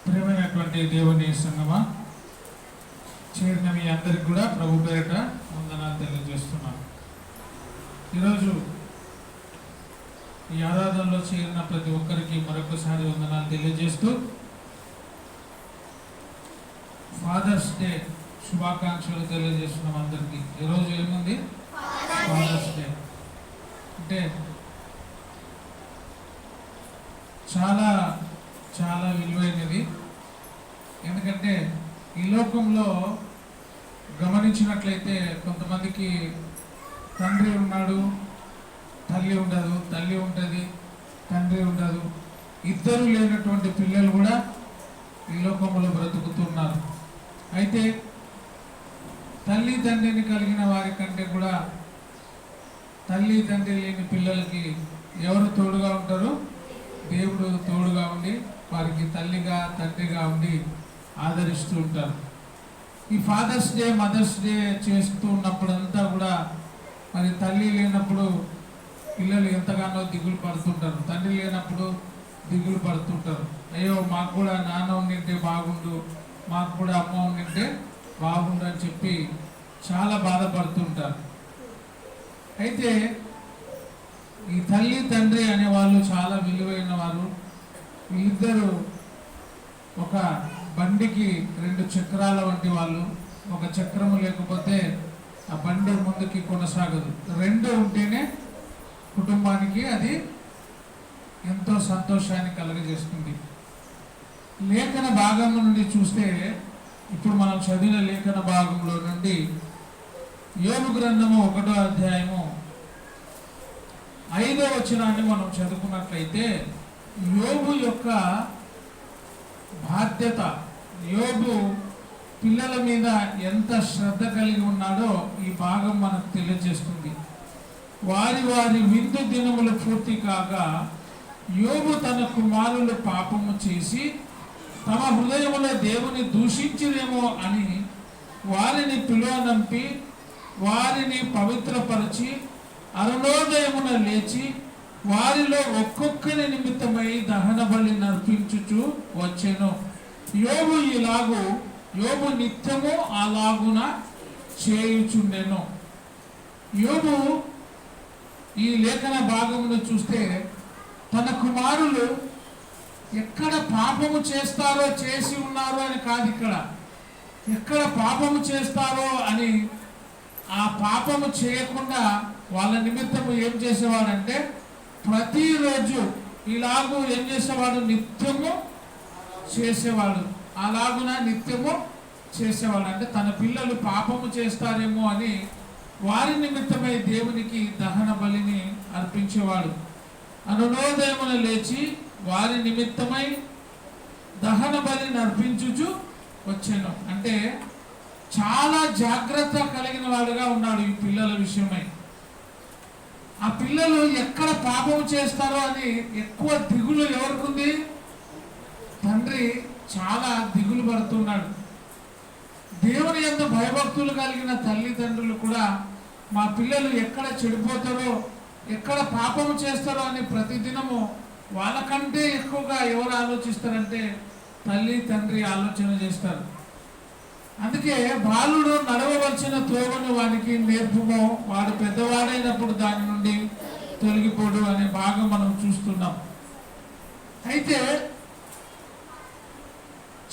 ప్రియమైనటువంటి దేవుని సంగమా, చేరిన మీ అందరికి కూడా ప్రభు పేరిట వందనాలు తెలియజేస్తున్నాను. ఈరోజు ఈ ఆరాధనలో చేరిన ప్రతి ఒక్కరికి మరొకసారి వందనాలు తెలియజేస్తూ ఫాదర్స్ డే శుభాకాంక్షలు తెలియజేస్తున్నాం అందరికీ. ఈరోజు ఏముంది? Father's Day. అంటే చాలా చాలా విలువైనది. ఎందుకంటే ఈ లోకంలో గమనించినట్లయితే కొంతమందికి తండ్రి ఉన్నాడు, తల్లి ఉండదు, తల్లి ఉంటుంది, తండ్రి ఉండదు. ఇద్దరు లేనటువంటి పిల్లలు కూడా ఈ లోకంలో బ్రతుకుతున్నారు. అయితే తల్లి తండ్రిని కలిగిన వారి కంటే కూడా తల్లి తండ్రి లేని పిల్లలకి ఎవరు తోడుగా ఉంటారు? దేవుడు తోడుగా ఉండి వారికి తల్లిగా తండ్రిగా ఉండి ఆదరిస్తూ ఉంటారు. ఈ ఫాదర్స్ డే మదర్స్ డే చేస్తూ ఉన్నప్పుడంతా కూడా మరి తల్లి లేనప్పుడు పిల్లలు ఎంతగానో దిగులు పడుతుంటారు, తండ్రి లేనప్పుడు దిగులు పడుతుంటారు. అయ్యో మాకు కూడా నాన్న ఉండింటే బాగుండు, మాకు కూడా అమ్మ ఉండింటే బాగుండు అని చెప్పి చాలా బాధపడుతుంటారు. అయితే ఈ తల్లి తండ్రి అనేవాళ్ళు చాలా విలువైన వారు. వీళ్ళిద్దరూ ఒక బండికి రెండు చక్రాల వంటి వాళ్ళు. ఒక చక్రము లేకపోతే ఆ బండి ముందుకి కొనసాగదు. రెండు ఉంటేనే కుటుంబానికి అది ఎంతో సంతోషాన్ని కలుగజేస్తుంది. లేఖన భాగం నుండి చూస్తే, ఇప్పుడు మనం చదివిన లేఖన భాగంలో నుండి యోబు గ్రంథము 1వ అధ్యాయము 5వ వచనాన్ని మనం చదువుకున్నట్లయితే యోబు యొక్క బాధ్యత, యోబు పిల్లల మీద ఎంత శ్రద్ధ కలిగి ఉన్నాడో ఈ భాగం మనకు తెలియజేస్తుంది. వారి వారి విందు దినములు పూర్తి కాగా యోబు తన కుమారులు పాపము చేసి తమ హృదయములో దేవుని దూషించిరేమో అని వారిని పిలువనంపి వారిని పవిత్రపరిచి అరుణోదయమున లేచి వారిలో ఒక్కొక్కరి నిమిత్తమై దహన బలి నర్పించుచు వచ్చెను. యోబు నిత్యము అలాగున చేయుచుండెను. యోబు ఈ లేఖన భాగమును చూస్తే తన కుమారులు ఎక్కడ పాపము చేస్తారో చేసి ఉన్నారు అని కాదు, ఎక్కడ పాపము చేస్తారో అని ఆ పాపము చేయకుండా వాళ్ళ నిమిత్తము ఏం చేసేవాడంటే ప్రతిరోజు ఇలాగూ ఏం చేసేవాడు? నిత్యము చేసేవాడు. అలాగున నిత్యము చేసేవాడు. అంటే తన పిల్లలు పాపము చేస్తారేమో అని వారి నిమిత్తమై దేవునికి దహన బలిని అర్పించేవాడు. అరుణోదయమున లేచి వారి నిమిత్తమై దహన బలిని అర్పించుచు వచ్చాను. అంటే చాలా జాగ్రత్త కలిగిన వాడుగా ఉన్నాడు ఈ పిల్లల విషయమై. ఆ పిల్లలు ఎక్కడ పాపం చేస్తారో అని ఎక్కువ దిగులు ఎవరికి ఉంది? తండ్రి చాలా దిగులు పడుతున్నాడు. దేవుని యందు భయభక్తులు కలిగిన తల్లిదండ్రులు కూడా మా పిల్లలు ఎక్కడ చెడిపోతారో, ఎక్కడ పాపము చేస్తారో అని ప్రతిదినము వాళ్ళకంటే ఎక్కువగా ఎవరు ఆలోచిస్తారంటే తల్లి తండ్రి ఆలోచన చేస్తారు. అందుకే బాలుడు నడవవలసిన త్రోవను వానికి నేర్పుమో, వాడు పెద్దవాడైనప్పుడు దాని నుండి తొలగిపోడు అనే భాగం మనం చూస్తున్నాం. అయితే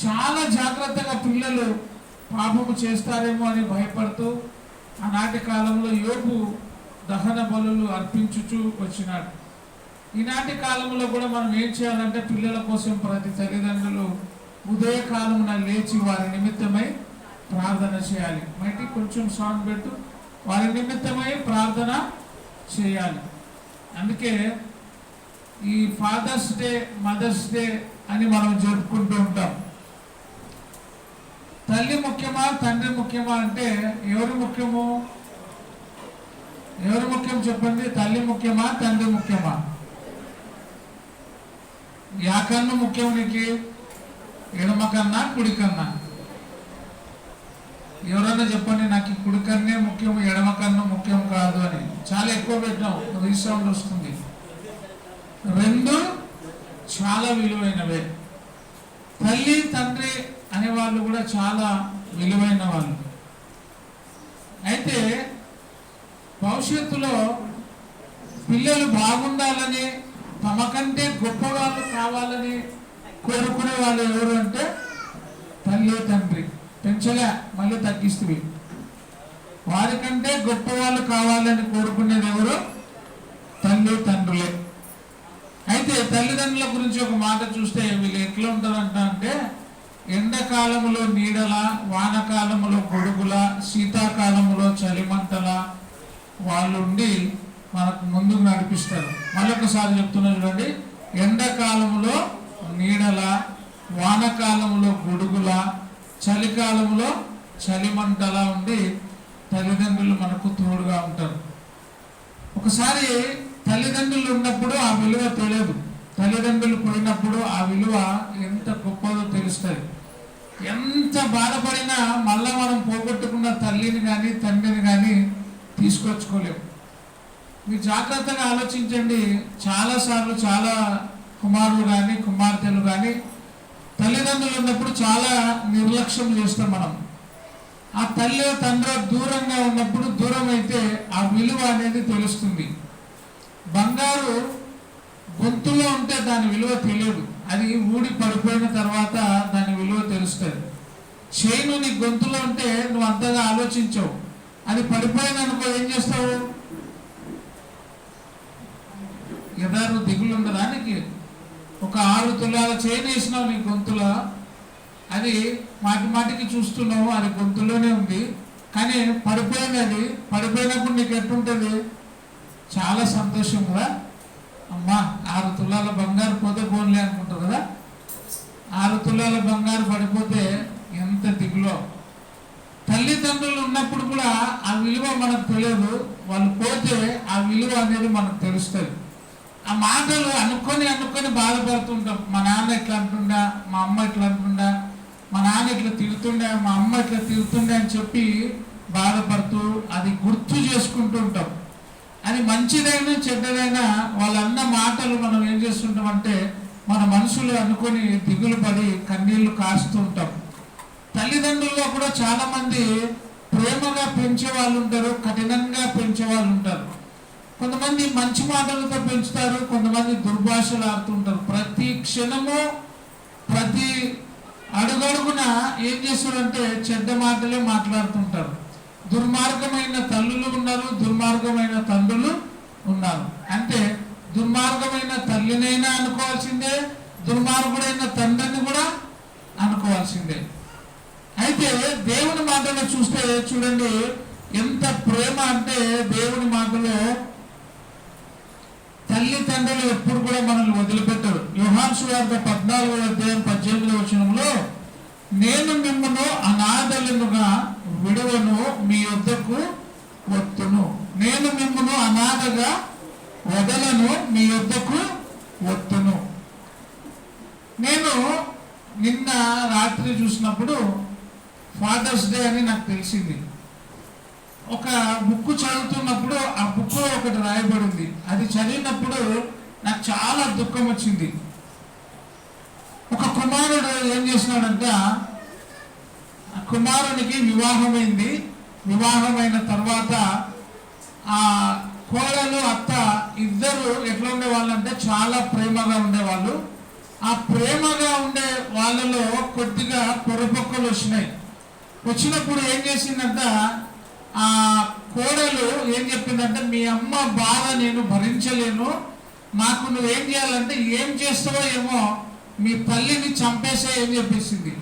చాలా జాగ్రత్తగా పిల్లలు పాపము చేస్తారేమో అని భయపడుతూ ఆనాటి కాలంలో యోబు దహన బలులు అర్పించుచూ వచ్చినాడు. ఈనాటి కాలంలో కూడా మనం ఏం చేయాలంటే పిల్లల కోసం ప్రతి తల్లిదండ్రులు ఉదయకాలమున లేచి వారి నిమిత్తమై ప్రార్థన చేయాలి. మైటి కొంచెం సౌండ్ పెట్టు. వారి నిమిత్తమై ప్రార్థన చేయాలి. అందుకే ఈ ఫాదర్స్ డే మదర్స్ డే అని మనం జరుపుకుంటూ ఉంటాం. తల్లి ముఖ్యమా తండ్రి ముఖ్యమా అంటే ఎవరు ముఖ్యము? ఎవరు ముఖ్యం చెప్పండి? తల్లి ముఖ్యమా తండ్రి ముఖ్యమా? యా కన్ను ముఖ్యం నీకు? ఎడమ కన్నా కుడి కన్నా? ఎవరన్నా చెప్పండి, నాకు ఈ కుడి కన్నే ముఖ్యం, ఎడమ కన్ను ముఖ్యం కాదు అని. చాలా ఎక్కువ పెట్టాం, రీసౌండ్ వస్తుంది. రెండు చాలా విలువైనవే. తల్లి తండ్రి అనే వాళ్ళు కూడా చాలా విలువైన వాళ్ళు. అయితే భవిష్యత్తులో పిల్లలు బాగుండాలని, తమకంటే గొప్ప వాళ్ళు కావాలని కోరుకునే వాళ్ళు ఎవరు అంటే తల్లి తండ్రి. పెంచలే, మళ్ళీ తగ్గిస్తుంది. వారికంటే గొప్ప వాళ్ళు కావాలని కోరుకునేది ఎవరు? తల్లి తండ్రులే. అయితే తల్లిదండ్రుల గురించి ఒక మాట చూస్తే వీళ్ళు ఎట్లా ఉంటారంట అంటే, ఎండాకాలములో నీడల, వానకాలములో గొడుగుల, శీతాకాలములో చలిమంటల వాళ్ళు ఉండి మనకు ముందుకు నడిపిస్తారు. మళ్ళొకసారి చెప్తున్నా చూడండి, ఎండాకాలములో నీడల, వానకాలంలో గొడుగుల, చలికాలంలో చలిమంటలా ఉండి తల్లిదండ్రులు మనకు తోడుగా ఉంటారు. ఒకసారి తల్లిదండ్రులు ఉన్నప్పుడు ఆ విలువ తెలియదు, తల్లిదండ్రులు పోయినప్పుడు ఆ విలువ ఎంత గొప్పదో తెలుస్తుంది. ఎంత బాధపడినా మళ్ళా మనం పోగొట్టుకున్న తల్లిని కానీ తండ్రిని కానీ తీసుకొచ్చుకోలేము. మీరు జాగ్రత్తగా ఆలోచించండి. చాలాసార్లు చాలా కుమారులు కానీ కుమార్తెలు కానీ తల్లిదండ్రులు ఉన్నప్పుడు చాలా నిర్లక్ష్యం చేస్తాం మనం. ఆ తల్లి తండ్రి దూరంగా ఉన్నప్పుడు, దూరం అయితే ఆ విలువ అనేది తెలుస్తుంది. బంగారు గొంతులో ఉంటే దాని విలువ తెలియదు, అది ఊడి పడిపోయిన తర్వాత దాని విలువ తెలుస్తుంది. చేను నీ గొంతులో ఉంటే నువ్వు అంతగా ఆలోచించవు, అది పడిపోయిన అనుకో ఏం చేస్తావు? ఎదారు దిగులు ఉండదా నీకు? ఒక 6 తులాల చైన్ వేసినావు నీ గొంతులో, అది మాటి మాటికి చూస్తున్నావు, అది గొంతులోనే ఉంది, కానీ పడిపోయింది. అది పడిపోయినప్పుడు నీకు ఎట్టుంటుంది? చాలా సంతోషం కదా. అమ్మా 6 తులాల బంగారు పోతే పోన్లే అనుకుంటావు కదా. 6 తులాల బంగారు పడిపోతే ఎంత దిగులో. తల్లిదండ్రులు ఉన్నప్పుడు కూడా ఆ విలువ మనకు తెలియదు, వాళ్ళు పోతే ఆ విలువ అనేది మనకు తెలుస్తుంది. ఆ మాటలు అనుకొని బాధపడుతుంటాం. మా నాన్న ఇట్లా అంటుండా, మా అమ్మ ఇట్లా అంటుండా, మా నాన్న ఇట్లా తిడుతుండే, మా అమ్మ ఇట్లా తిడుతుండే అని చెప్పి బాధపడుతూ అది గుర్తు చేసుకుంటూ ఉంటాం. అది మంచిదైనా చెడ్డదైనా వాళ్ళన్న మాటలు మనం ఏం చేస్తుంటాం అంటే మన మనసులో అనుకొని దిగులు పడి కన్నీళ్లు కారుస్తూ ఉంటాం. తల్లిదండ్రుల్లో కూడా చాలా మంది ప్రేమగా పెంచే వాళ్ళు ఉంటారు, కఠినంగా పెంచే వాళ్ళు ఉంటారు. కొంతమంది మంచి మాటలతో పెంచుతారు, కొంతమంది దుర్భాషలు ఆడుతుంటారు. ప్రతి క్షణము ప్రతి అడుగడుగున ఏం చేస్తారంటే చెడ్డ మాటలే మాట్లాడుతుంటారు. దుర్మార్గమైన తల్లులు ఉన్నారు, దుర్మార్గమైన తండ్రులు ఉన్నారు. అంటే దుర్మార్గమైన తల్లినైనా అనుకోవాల్సిందే, దుర్మార్గుడైన తండ్రిని కూడా అనుకోవాల్సిందే. అయితే దేవుని మాటలు చూస్తే చూడండి ఎంత ప్రేమ అంటే, దేవుని మాటలో తల్లి తండ్రులు ఎప్పుడు కూడా మనల్ని వదిలిపెట్టరు. యోహాను సువార్త 14:18 నేను మిమ్మల్ని అనాథలుగా విడువను, మీ యొద్దకు వత్తును. నేను మిమ్మల్ని అనాథగా వదలను, మీ యొద్దకు వత్తును. నేను నిన్న రాత్రి చూసినప్పుడు ఫాదర్స్ డే అని నాకు తెలిసింది. ఒక బుక్ చదువుతున్నప్పుడు ఆ బుక్ ఒకటి రాయబడింది. అది చదివినప్పుడు నాకు చాలా దుఃఖం వచ్చింది. ఒక కుమారుడు ఏం చేసినాడంటే, ఆ కుమారునికి వివాహమైంది. వివాహమైన తర్వాత ఆ కోడలు అత్త ఇద్దరు ఎట్లా ఉండేవాళ్ళంటే చాలా ప్రేమగా ఉండేవాళ్ళు. ఆ ప్రేమగా ఉండే వాళ్ళలో కొద్దిగా పొరపొక్కలు వచ్చినాయి. వచ్చినప్పుడు ఏం చేసిందంట, ఆ కోడలు ఏం చెప్పిందంటే, మీ అమ్మ బాధ నేను భరించలేను, నాకు నువ్వేం చేయాలంటే ఏం చేస్తావో ఏమో, మీ తల్లిని చంపేసే ఏం చెప్పేసింది.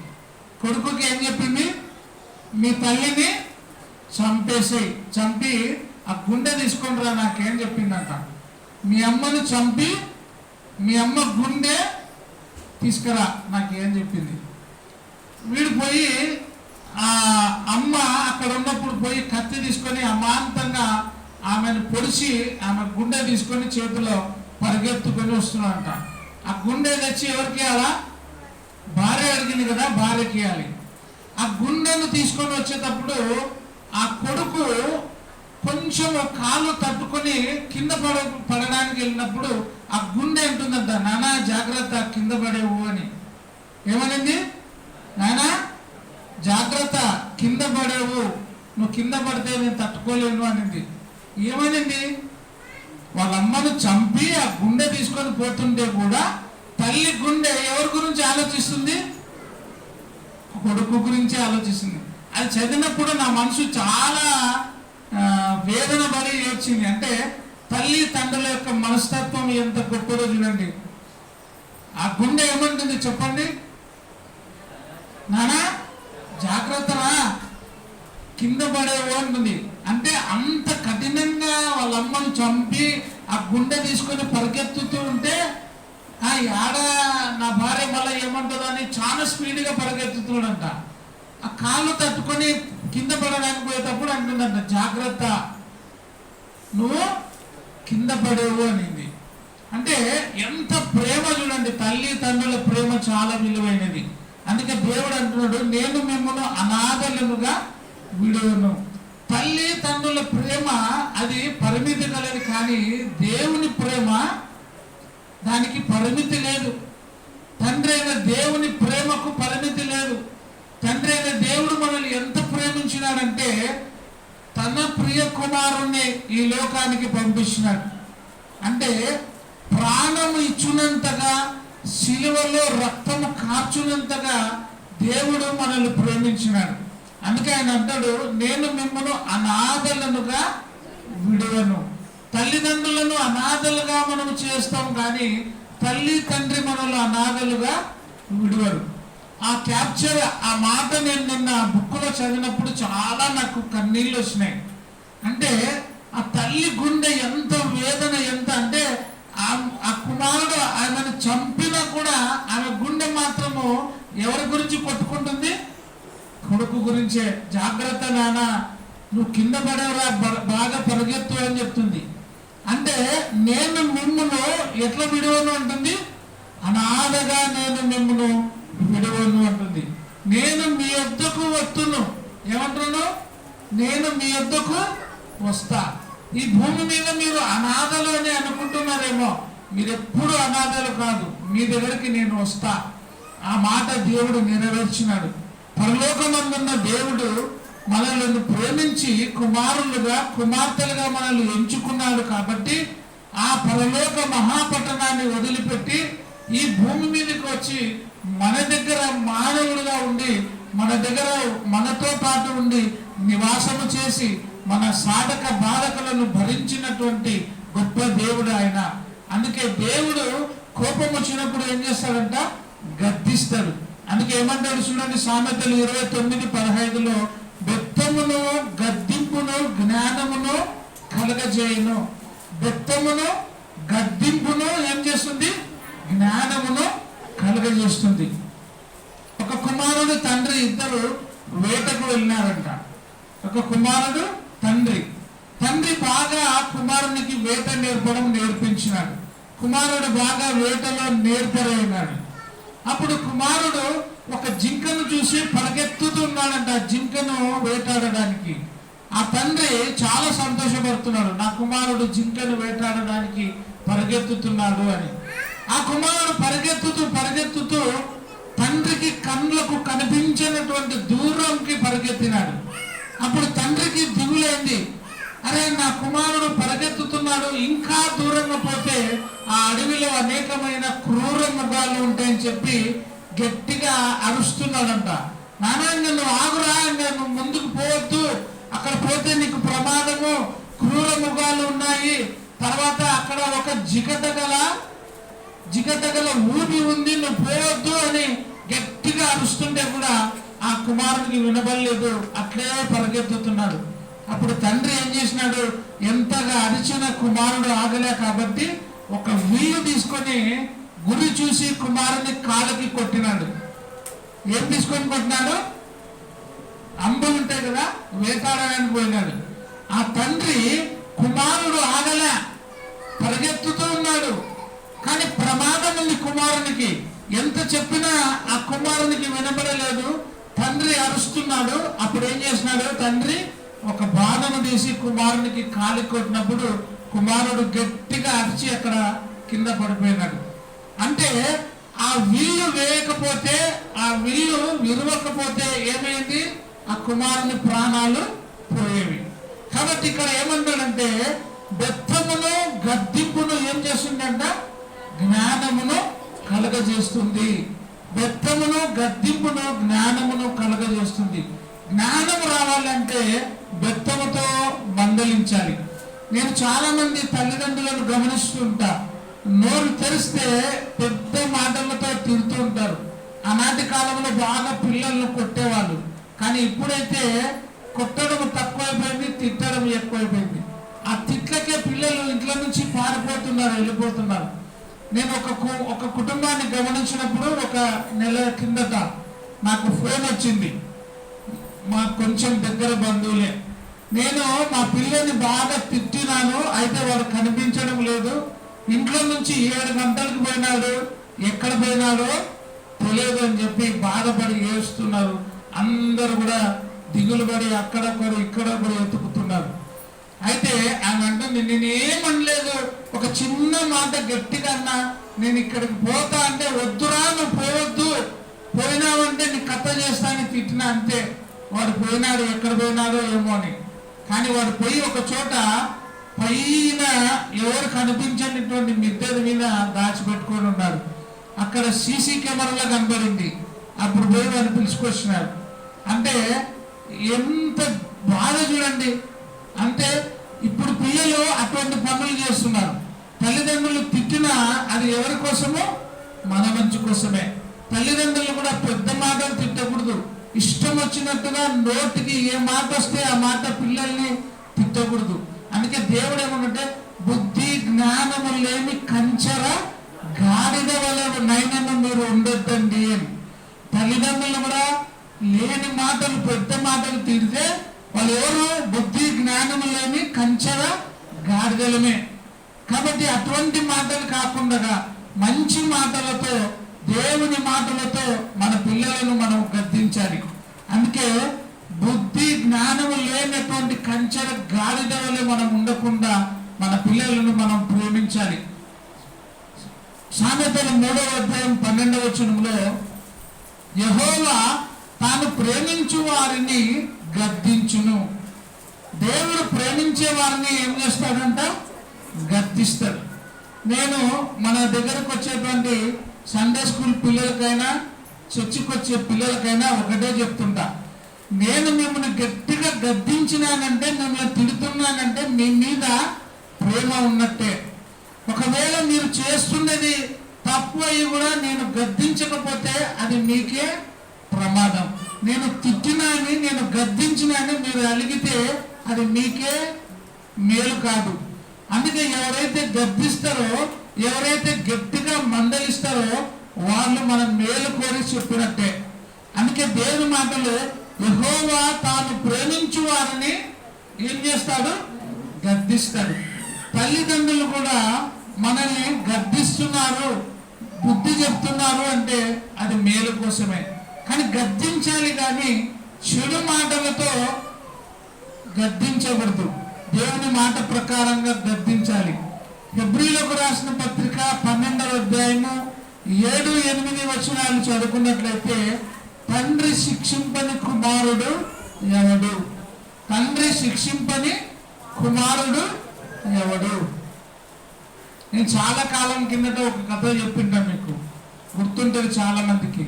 కొడుకుకి ఏం చెప్పింది, మీ తల్లిని చంపేసేయి, చంపి ఆ గుండె తీసుకొని రా నాకేం చెప్పిందంట. మీ అమ్మని చంపి మీ అమ్మ గుండె తీసుకురా నాకేం చెప్పింది. వీడు పోయి ఆ అమ్మ అక్కడ ఉన్నప్పుడు పోయి కత్తి తీసుకొని అమాంతంగా ఆమెను పొడిచి ఆమె గుండె తీసుకొని చేతిలో పరిగెత్తుకొని వస్తున్నాడంట. ఆ గుండె తెచ్చి ఎవరికి ఇవ్వాలా? భార్య అడిగింది కదా, భార్యకి ఇవ్వాలి. ఆ గుండెను తీసుకొని వచ్చేటప్పుడు ఆ కొడుకు కొంచెం కాలు తట్టుకొని కింద పడడానికి వెళ్ళినప్పుడు ఆ గుండె అంటుందంట, నానా జాగ్రత్త కింద పడేవు అని. ఏమనింది? నాయనా జాగ్రత్త, కింద పడేవు, నువ్వు కింద పడితే నేను తట్టుకోలేను అనింది. ఏమనింది? వాళ్ళ అమ్మను చంపి ఆ గుండె తీసుకొని పోతుంటే కూడా తల్లి గుండె ఎవరి గురించి ఆలోచిస్తుంది? కొడుకు గురించి ఆలోచిస్తుంది. అది చదివినప్పుడు నా మనసు చాలా వేదన పడి వచ్చింది. అంటే తల్లి తండ్రుల యొక్క మనస్తత్వం ఎంత గొప్పదో చూడండి. ఆ గుండె ఏమంటుంది చెప్పండి? నానా జాగ్రత్తరా, కింద పడేవో అంటుంది. అంటే అంత కఠినంగా వాళ్ళ అమ్మను చంపి ఆ గుండె తీసుకొని పరిగెత్తుతూ ఉంటే ఆ ఆడ నా భార్య మళ్ళీ ఏమంటుందని చాలా స్పీడ్గా పరిగెత్తుతున్నాడంట. ఆ కాళ్ళు తట్టుకొని కింద పడడానికి పోయేటప్పుడు అంటుందంట, జాగ్రత్త, నువ్వు కింద పడేవు అనింది. అంటే ఎంత ప్రేమ చూడండి, తల్లి తండ్రుల ప్రేమ చాలా విలువైనది. అందుకే దేవుడు అంటున్నాడు, నేను మిమ్మల్ని అనాథలుగా విడువను. తల్లి తండ్రుల ప్రేమ అది పరిమితి కలది, కానీ దేవుని ప్రేమ దానికి పరిమితి లేదు. తండ్రి అయిన దేవుని ప్రేమకు పరిమితి లేదు. తండ్రి అయిన దేవుడు మనల్ని ఎంత ప్రేమించినాడంటే తన ప్రియ కుమారుణ్ణి ఈ లోకానికి పంపించినాడు. అంటే ప్రాణము ఇచ్చునంతగా, శిలువలో రక్తము కార్చునంతగా దేవుడు మనల్ని ప్రేమించినాడు. అందుకే ఆయన అంటాడు, నేను మిమ్మల్ని అనాథలనుగా విడువను. తల్లిదండ్రులను అనాథలుగా మనం చేస్తాం, కానీ తల్లి తండ్రి మనల్ని అనాథలుగా విడువరు. ఆ క్యాప్చర్, ఆ మాట నేను నిన్న బుక్లో చదివినప్పుడు చాలా నాకు కన్నీళ్ళు వచ్చినాయి. అంటే ఆ తల్లి గుండె ఎంత వేదన, ఎంత అంటే ఆ కుమారుడు ఆమెను చంపినా కూడా ఆమె గుండె మాత్రము ఎవరి గురించి కొట్టుకుంటుంది? కొడుకు గురించే. జాగ్రత్త నాన్న, నువ్వు కింద పడేవరా, బాగా పరిగెత్తు అని చెప్తుంది. అంటే నేను మిమ్మును ఎట్లా విడువను అంటుంది? అనాథగా నేను మిమ్మును విడువను అంటుంది. నేను మీ యొద్దకు వస్తును. ఏమంటున్నాను? నేను మీ యొద్దకు వస్తా. ఈ భూమి మీద మీరు అనాథలు అని అనుకుంటున్నారేమో, మీరు ఎప్పుడు అనాథలు కాదు, మీ దగ్గరికి నేను వస్తా. ఆ మాట దేవుడు నెరవేర్చినాడు. పరలోకమందున్న దేవుడు మనల్ని ప్రేమించి కుమారులుగా, కుమార్తెలుగా మనల్ని ఎంచుకున్నాడు. కాబట్టి ఆ పరలోక మహాపట్టణాన్ని వదిలిపెట్టి ఈ భూమి మీదకి వచ్చి మన దగ్గర మానవుడుగా ఉండి, మన దగ్గర మనతో పాటు ఉండి నివాసము చేసి మన సాధక బాధకులను భరించినటువంటి గొప్ప దేవుడు ఆయన. అందుకే దేవుడు కోపం వచ్చినప్పుడు ఏం చేస్తాడంట? గద్దిస్తాడు. అందుకే ఏమంటాడు చూడండి, సామెతలు 29:15లో, బెత్తమును గద్దింపును జ్ఞానమును కలగజేయును. బెత్తమును గద్దింపును ఏం చేస్తుంది? జ్ఞానమును కలగజేస్తుంది. ఒక కుమారుడు తండ్రి ఇద్దరు వేటకు వెళ్ళినారంట. ఒక కుమారుడు తండ్రి బాగా కుమారునికి వేట నేర్పించినాడు. కుమారుడు బాగా వేటలో నేర్పరైనాడు. అప్పుడు కుమారుడు ఒక జింకను చూసి పరిగెత్తుతున్నాడంట, జింకను వేటాడడానికి. ఆ తండ్రి చాలా సంతోషపడుతున్నాడు, నా కుమారుడు జింకను వేటాడడానికి పరిగెత్తుతున్నాడు అని. ఆ కుమారుడు పరిగెత్తుతూ తండ్రికి కళ్ళకు కనిపించినటువంటి దూరంకి పరిగెత్తినాడు. అప్పుడు తండ్రికి దిగులైంది, అరే నా కుమారుడు పరిగెత్తుతున్నాడు, ఇంకా దూరంగా పోతే ఆ అడవిలో అనేకమైన క్రూర మృగాలు ఉంటాయని చెప్పి గట్టిగా అరుస్తున్నాడంట. నానా నువ్వు ఆగురా, నేను ముందుకు పోవద్దు, అక్కడ పోతే నీకు ప్రమాదము, క్రూర మృగాలు ఉన్నాయి, తర్వాత అక్కడ ఒక జిగటగల ఊపి ఉంది, నువ్వు పోవద్దు అని గట్టిగా అరుస్తుంటే కూడా ఆ కుమారుడికి వినబడలేదు, అట్లే పరిగెత్తుతున్నాడు. అప్పుడు తండ్రి ఏం చేసినాడు? ఎంతగా అరిచిన కుమారుడు ఆగలే కాబట్టి ఒక విల్లు తీసుకొని గురి చూసి కుమారుని కాళ్ళకి కొట్టినాడు. ఏం తీసుకొని కొట్టినాడు? అంబులు ఉంటాయి కదా, వేటాడడానికి పోయినాడు. ఆ తండ్రి కుమారుడు ఆగలే, పరిగెత్తుతూ ఉన్నాడు, కానీ ప్రమాదం ఉంది కుమారునికి. ఎంత చెప్పినా ఆ కుమారునికి వినబడలేదు. తండ్రి అరుస్తున్నాడు. అప్పుడు ఏం చేసినాడు? తండ్రి ఒక బాణము తీసి కుమారునికి కాలి కొట్టినప్పుడు కుమారుడు గట్టిగా అరిచి అక్కడ కింద పడిపోయినాడు. అంటే ఆ విల్లు వేయకపోతే, ఆ విల్లు విరవకపోతే ఏమైంది? ఆ కుమారుని ప్రాణాలు పోయేవి. కాబట్టి ఇక్కడ ఏమన్నాడంటే బెత్తమును గద్దింపును ఏం చేస్తుందంట? జ్ఞానమును కలగజేస్తుంది. బెత్తమును గద్దింపును జ్ఞానమును కలగజేస్తుంది. జ్ఞానము రావాలంటే బెత్తముతో మందలించాలి. నేను చాలా మంది తల్లిదండ్రులను గమనిస్తుంటా, నోరు తెరిస్తే పెద్ద మాటలతో తిడుతూ ఉంటారు. ఆనాటి కాలంలో బాగా పిల్లలను కొట్టేవాళ్ళు, కానీ ఇప్పుడైతే కొట్టడం తక్కువైపోయింది, తిట్టడం ఎక్కువైపోయింది. ఆ తిట్లకే పిల్లలు ఇంట్లో నుంచి పారిపోతున్నారు, వెళ్ళిపోతున్నారు. నేను ఒక కుటుంబాన్ని గమనించినప్పుడు ఒక నెల కిందట నాకు ఫోన్ వచ్చింది. మా కొంచెం దగ్గర బంధువులే. నేను మా పిల్లని బాగా తిట్టినాను, అయితే వాడు కనిపించడం లేదు. ఇంట్లో నుంచి 7 గంటలకు పోయినాడు, ఎక్కడ పోయినాడో తెలియదు అని చెప్పి బాధపడి ఏడుస్తున్నారు. అందరూ కూడా దిగులు పడి అక్కడొకరు ఇక్కడొకరు ఎత్తుకుతున్నారు. అయితే ఆమె అంటుంది, నేనేమనలేదు, ఒక చిన్న మాట గట్టిగా అన్నా, నేను ఇక్కడికి పోతా అంటే వద్దురా, నువ్వు పోవద్దు, పోయినావంటే నీ కథ చేస్తానని తిట్టినా, అంతే. వాడు పోయినాడు, ఎక్కడ పోయినాడో ఏమో అని. కానీ వాడు పోయి ఒక చోట పైన ఎవరు కనిపించనిటువంటి మిద్దెల మీద దాచిపెట్టుకొని ఉన్నాడు. అక్కడ సీసీ కెమెరాలో కనబడింది. అప్పుడు పోయి వాడిని పిలుచుకొచ్చినాడు. అంటే ఎంత బాధ చూడండి. అంటే ఇప్పుడు పిల్లలు అటువంటి పనులు చేస్తున్నారు. తల్లిదండ్రులు తిట్టినా అది ఎవరి కోసమో? మన మంచి కోసమే. తల్లిదండ్రులు కూడా పెద్ద మాటలు తిట్టకూడదు. ఇష్టం వచ్చినట్టుగా నోటికి ఏ మాట వస్తే ఆ మాట పిల్లల్ని తిట్టకూడదు. అందుకే దేవుడు ఏమనంటే బుద్ధి జ్ఞానము లేని కంచర గాడిద వలె నైనను మీరు ఉండొద్దండి అని. తల్లిదండ్రులు కూడా లేని మాటలు, పెద్ద మాటలు తిడితే వాళ్ళు ఎవరు? బుద్ధి జ్ఞానము లేని కంచర గాడిదలమే. కాబట్టి అటువంటి మాటలు కాకుండా మంచి మాటలతో, దేవుని మాటలతో మన పిల్లలను మనం గద్దించాలి. అందుకే బుద్ధి జ్ఞానము లేనటువంటి కంచర గాడిద వలె మనం ఉండకుండా మన పిల్లలను మనం ప్రేమించాలి. సామెతలు 3వ అధ్యాయం 12వ వచనంలో యెహోవా తాను ప్రేమించు వారిని గద్దించును. దేవుడు ప్రేమించే వారిని ఏం చేస్తాడంట? గద్దిస్తాడు. నేను మన దగ్గరకు వచ్చేటువంటి సండే స్కూల్ పిల్లలకైనా, చర్చికి వచ్చే పిల్లలకైనా ఒకటే చెప్తుంటా, నేను మిమ్మల్ని గట్టిగా గద్దించినానంటే, మిమ్మల్ని తిడుతున్నానంటే మీ మీద ప్రేమ ఉన్నట్టే. ఒకవేళ మీరు చేస్తున్నది తప్పు అయ్యి కూడా నేను గద్దించకపోతే అది మీకే ప్రమాదం. నేను తిట్టినాని, నేను గద్దించినాని మీరు అలిగితే అది మీకే మేలు కాదు. అందుకే ఎవరైతే గద్దిస్తారో, ఎవరైతే గట్టిగా మందలిస్తారో వాళ్ళు మన మేలు కోరి చెప్పినట్టే. అందుకే దేవుని మాటలు యెహోవా తాను ప్రేమించు వారిని ఏం చేస్తాడు? గద్దిస్తాడు. తల్లిదండ్రులు కూడా మనల్ని గద్దిస్తున్నారు, బుద్ధి చెప్తున్నారు అంటే అది మేలు కోసమే. కానీ గద్దించాలి, కానీ చెడు మాటలతో గద్దించకూడదు. దేవుని మాట ప్రకారంగా గద్దించాలి. హెబ్రీలకు రాసిన పత్రిక 12వ అధ్యాయము 7-8 వచనాలు చదువుకున్నట్లయితే, తండ్రి శిక్షింపని కుమారుడు ఎవడు? తండ్రి శిక్షింపని కుమారుడు ఎవడు? నేను చాలా కాలం కిందట ఒక కథ చెప్పింటా, మీకు గుర్తుంటుంది చాలా మందికి.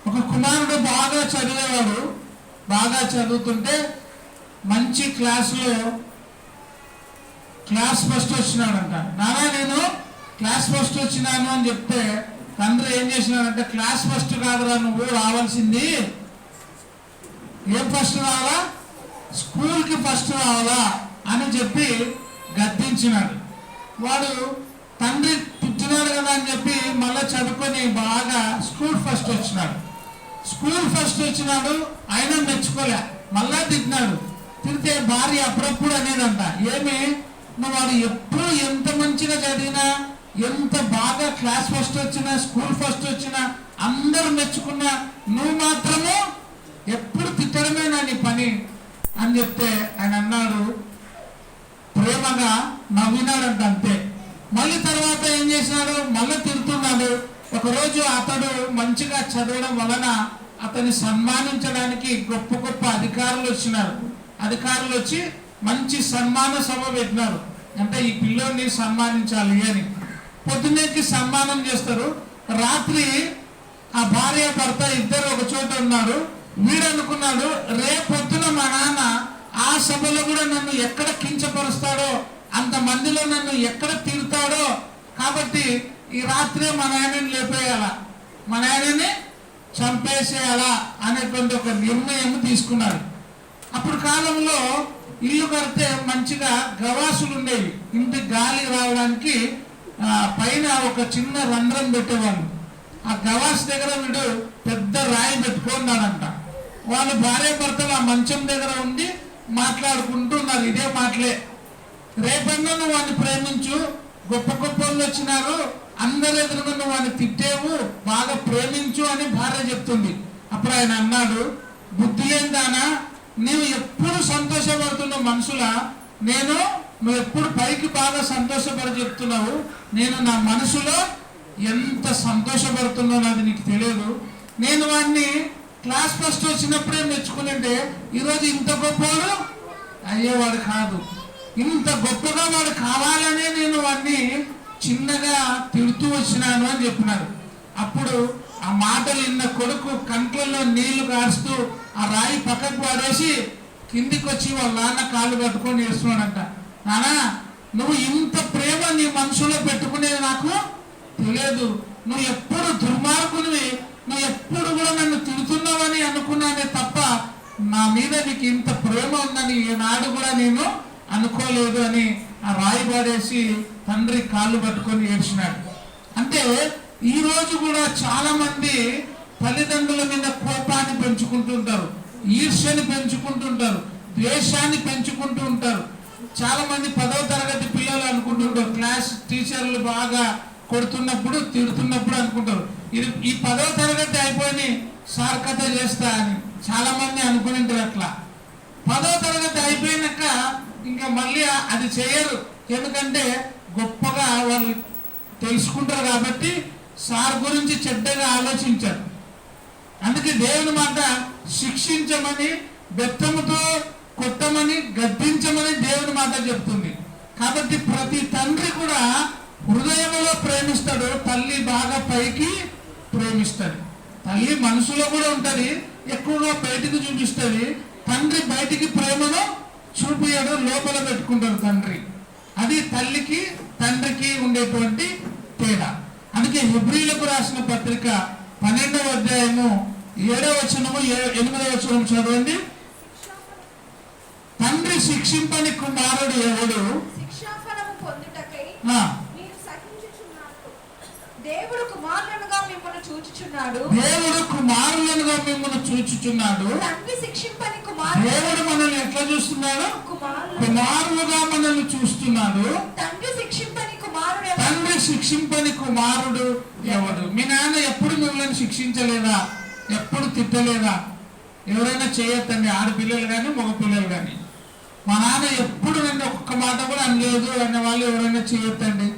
ఒక కుమారుడు బాగా చదివేవాడు. బాగా చదువుతుంటే మంచి క్లాసులో క్లాస్ ఫస్ట్ వచ్చినాడంట. నానా నేను క్లాస్ ఫస్ట్ వచ్చినాను అని చెప్తే తండ్రి ఏం చేసినాడంటే, క్లాస్ ఫస్ట్ కాదురా నువ్వు రావాల్సింది, ఏం ఫస్ట్ రావాలా? స్కూల్కి ఫస్ట్ రావాలా అని చెప్పి గద్దించినాడు. వాడు తండ్రి తిట్టినాడు కదా అని చెప్పి మళ్ళీ చదువుకొని బాగా స్కూల్ ఫస్ట్ వచ్చినాడు. స్కూల్ ఫస్ట్ వచ్చినాడు, అయినా మెచ్చుకోలే, మళ్ళా తిట్టినాడు. తిరిగితే భార్య అప్పుడప్పుడు అనేదంట, ఏమి నువ్వు వాడు ఎప్పుడు ఎంత మంచిగా చదివినా, ఎంత బాగా క్లాస్ ఫస్ట్ వచ్చినా, స్కూల్ ఫస్ట్ వచ్చినా, అందరూ మెచ్చుకున్నా, నువ్వు మాత్రము ఎప్పుడు తిట్టడమేనా నీ పని అని చెప్తే ఆయన అన్నాడు, ప్రేమగా నవ్వినాడంట, అంతే. మళ్ళీ తర్వాత ఏం చేసినాడు? మళ్ళీ తిడుతున్నాడు. ఒకరోజు అతడు మంచిగా చదవడం వలన అతన్ని సన్మానించడానికి గొప్ప గొప్ప అధికారులు వచ్చినారు. అధికారులు వచ్చి మంచి సన్మాన సభ పెట్టినారు. అంటే ఈ పిల్లోని సన్మానించాలి అని పొద్దున్నేకి సన్మానం చేస్తారు. రాత్రి ఆ భార్య భర్త ఇద్దరు ఒక చోట ఉన్నారు. వీడు అనుకున్నాడు, రేపొద్దున మా నాన్న ఆ సభలో కూడా నన్ను ఎక్కడ కించపరుస్తాడో, అంతమందిలో నన్ను ఎక్కడ తిడతాడో, కాబట్టి ఈ రాత్రే మా నాయనని లేపేయాలా, మా నాయనని చంపేసేయాలా అనేటువంటి ఒక నిర్ణయం తీసుకున్నాడు. అప్పుడు కాలంలో ఇల్లు కడితే మంచిగా గవాసులు ఉండేవి. ఇంటి గాలి రావడానికి పైన ఒక చిన్న రంధ్రం పెట్టేవాళ్ళు. ఆ గవాస్ దగ్గర వీడు పెద్ద రాయి పెట్టుకున్నాడంట. వాళ్ళు భార్య భర్తలు ఆ మంచం దగ్గర ఉండి మాట్లాడుకుంటున్నారు ఇదే మాటలే. రేపన్నా నువ్వు వాడిని ప్రేమించు, గొప్ప గొప్ప వాళ్ళు వచ్చినారు, అందరి ఎదురుగా నువ్వు వాడిని తిట్టేవు, బాగా ప్రేమించు అని భార్య చెప్తుంది. అప్పుడు ఆయన అన్నాడు, బుద్ధి ఏందానా, నీవు ఎప్పుడు సంతోషపడుతున్నావు మనసులా, నువ్వు ఎప్పుడు పైకి బాగా సంతోషపడి చెప్తున్నావు, నేను నా మనసులో ఎంత సంతోషపడుతున్నానో అది నీకు తెలియదు. నేను వాడిని క్లాస్ ఫస్ట్ వచ్చినప్పుడే మెచ్చుకునింటే ఈరోజు ఇంత గొప్పవాడు అయ్యేవాడు కాదు. ఇంత గొప్పగా వాడు కావాలనే నేను వాడిని చిన్నగా తిడుతూ వచ్చినాను అని చెప్పినాడు. అప్పుడు ఆ మాటలు విన్న కొడుకు కంట్లలో నీళ్లు కారుస్తూ ఆ రాయి పక్కకు పడేసి కిందికి వచ్చి వాళ్ళ నాన్న కాళ్ళు కట్టుకొని వేస్తున్నాడంట. నానా, నువ్వు ఇంత ప్రేమ నీ మనసులో పెట్టుకునేది నాకు తెలియదు. నువ్వు ఎప్పుడు దుర్మార్గునివి, నువ్వు ఎప్పుడు కూడా నన్ను తిడుతున్నావని అనుకున్నానే తప్ప నా మీద నీకు ఇంత ప్రేమ ఉందని ఈనాడు కూడా నేను అనుకోలేదు అని ఆ రాయి పడేసి తండ్రి కాళ్ళు పట్టుకొని ఏడ్చినాడు. అంటే ఈ రోజు కూడా చాలా మంది తల్లిదండ్రుల మీద కోపాన్ని పెంచుకుంటుంటారు, ఈర్ష్యని పెంచుకుంటుంటారు, ద్వేషాన్ని పెంచుకుంటూ ఉంటారు. చాలా మంది 10వ తరగతి పిల్లలు అనుకుంటుంటారు, క్లాస్ టీచర్లు బాగా కొడుతున్నప్పుడు తిడుతున్నప్పుడు అనుకుంటారు ఈ 10వ తరగతి అయిపోయి సార్కత చేస్తా అని చాలా మంది అనుకుంటారు. అట్లా 10వ తరగతి అయిపోయినాక ఇంకా మళ్ళీ అది చేయరు. ఎందుకంటే గొప్పగా వాళ్ళు తెలుసుకుంటారు కాబట్టి సార్ గురించి చెడ్డగా ఆలోచించారు. అందుకే దేవుని మాట శిక్షించమని, బెత్తముతో కొట్టమని, గద్దించమని దేవుని మాట చెప్తుంది. కాబట్టి ప్రతి తండ్రి కూడా హృదయంలో ప్రేమిస్తాడు, తల్లి బాగా పైకి ప్రేమిస్తాడు. తల్లి మనసులో కూడా ఉంటది, ఎక్కువగా బయటికి చూపిస్తుంది. తండ్రి బయటికి ప్రేమను చూపియడం లోపల పెట్టుకుంటాడు తండ్రి. అది తల్లికి తండ్రికి ఉండేటువంటి తేడా. అందుకే హెబ్రీలకు రాసిన పత్రిక 12వ అధ్యాయము 7వ వచనము 8వ వచనం చదవండి. తండ్రి శిక్షింపని కుమారుడు ఎవడు, దేవుడు కుమారులుగా మిమ్మల్ని చూచుచున్నాడు. తండ్రి శిక్షింపని కుమారుడు. దేవుడు మనల్ని ఎట్లా చూస్తున్నాడు? కుమారులుగా మనల్ని చూస్తున్నాడు. తండ్రి శిక్షింపని కుమారుడు. తండ్రి శిక్షింపని కుమారుడు ఎవడు? మీ నాన్న ఎప్పుడు మిమ్మల్ని శిక్షించలేదా? ఎప్పుడు తిట్టలేదా? ఎవరైనా చేయొద్దండి, ఆడపిల్లలు కానీ మగపిల్లలు కానీ. మా నాన్న ఎప్పుడు నన్ను ఒక్క మాట కూడా అనలేదు అన్న వాళ్ళు ఎవరైనా చేయొద్దండి.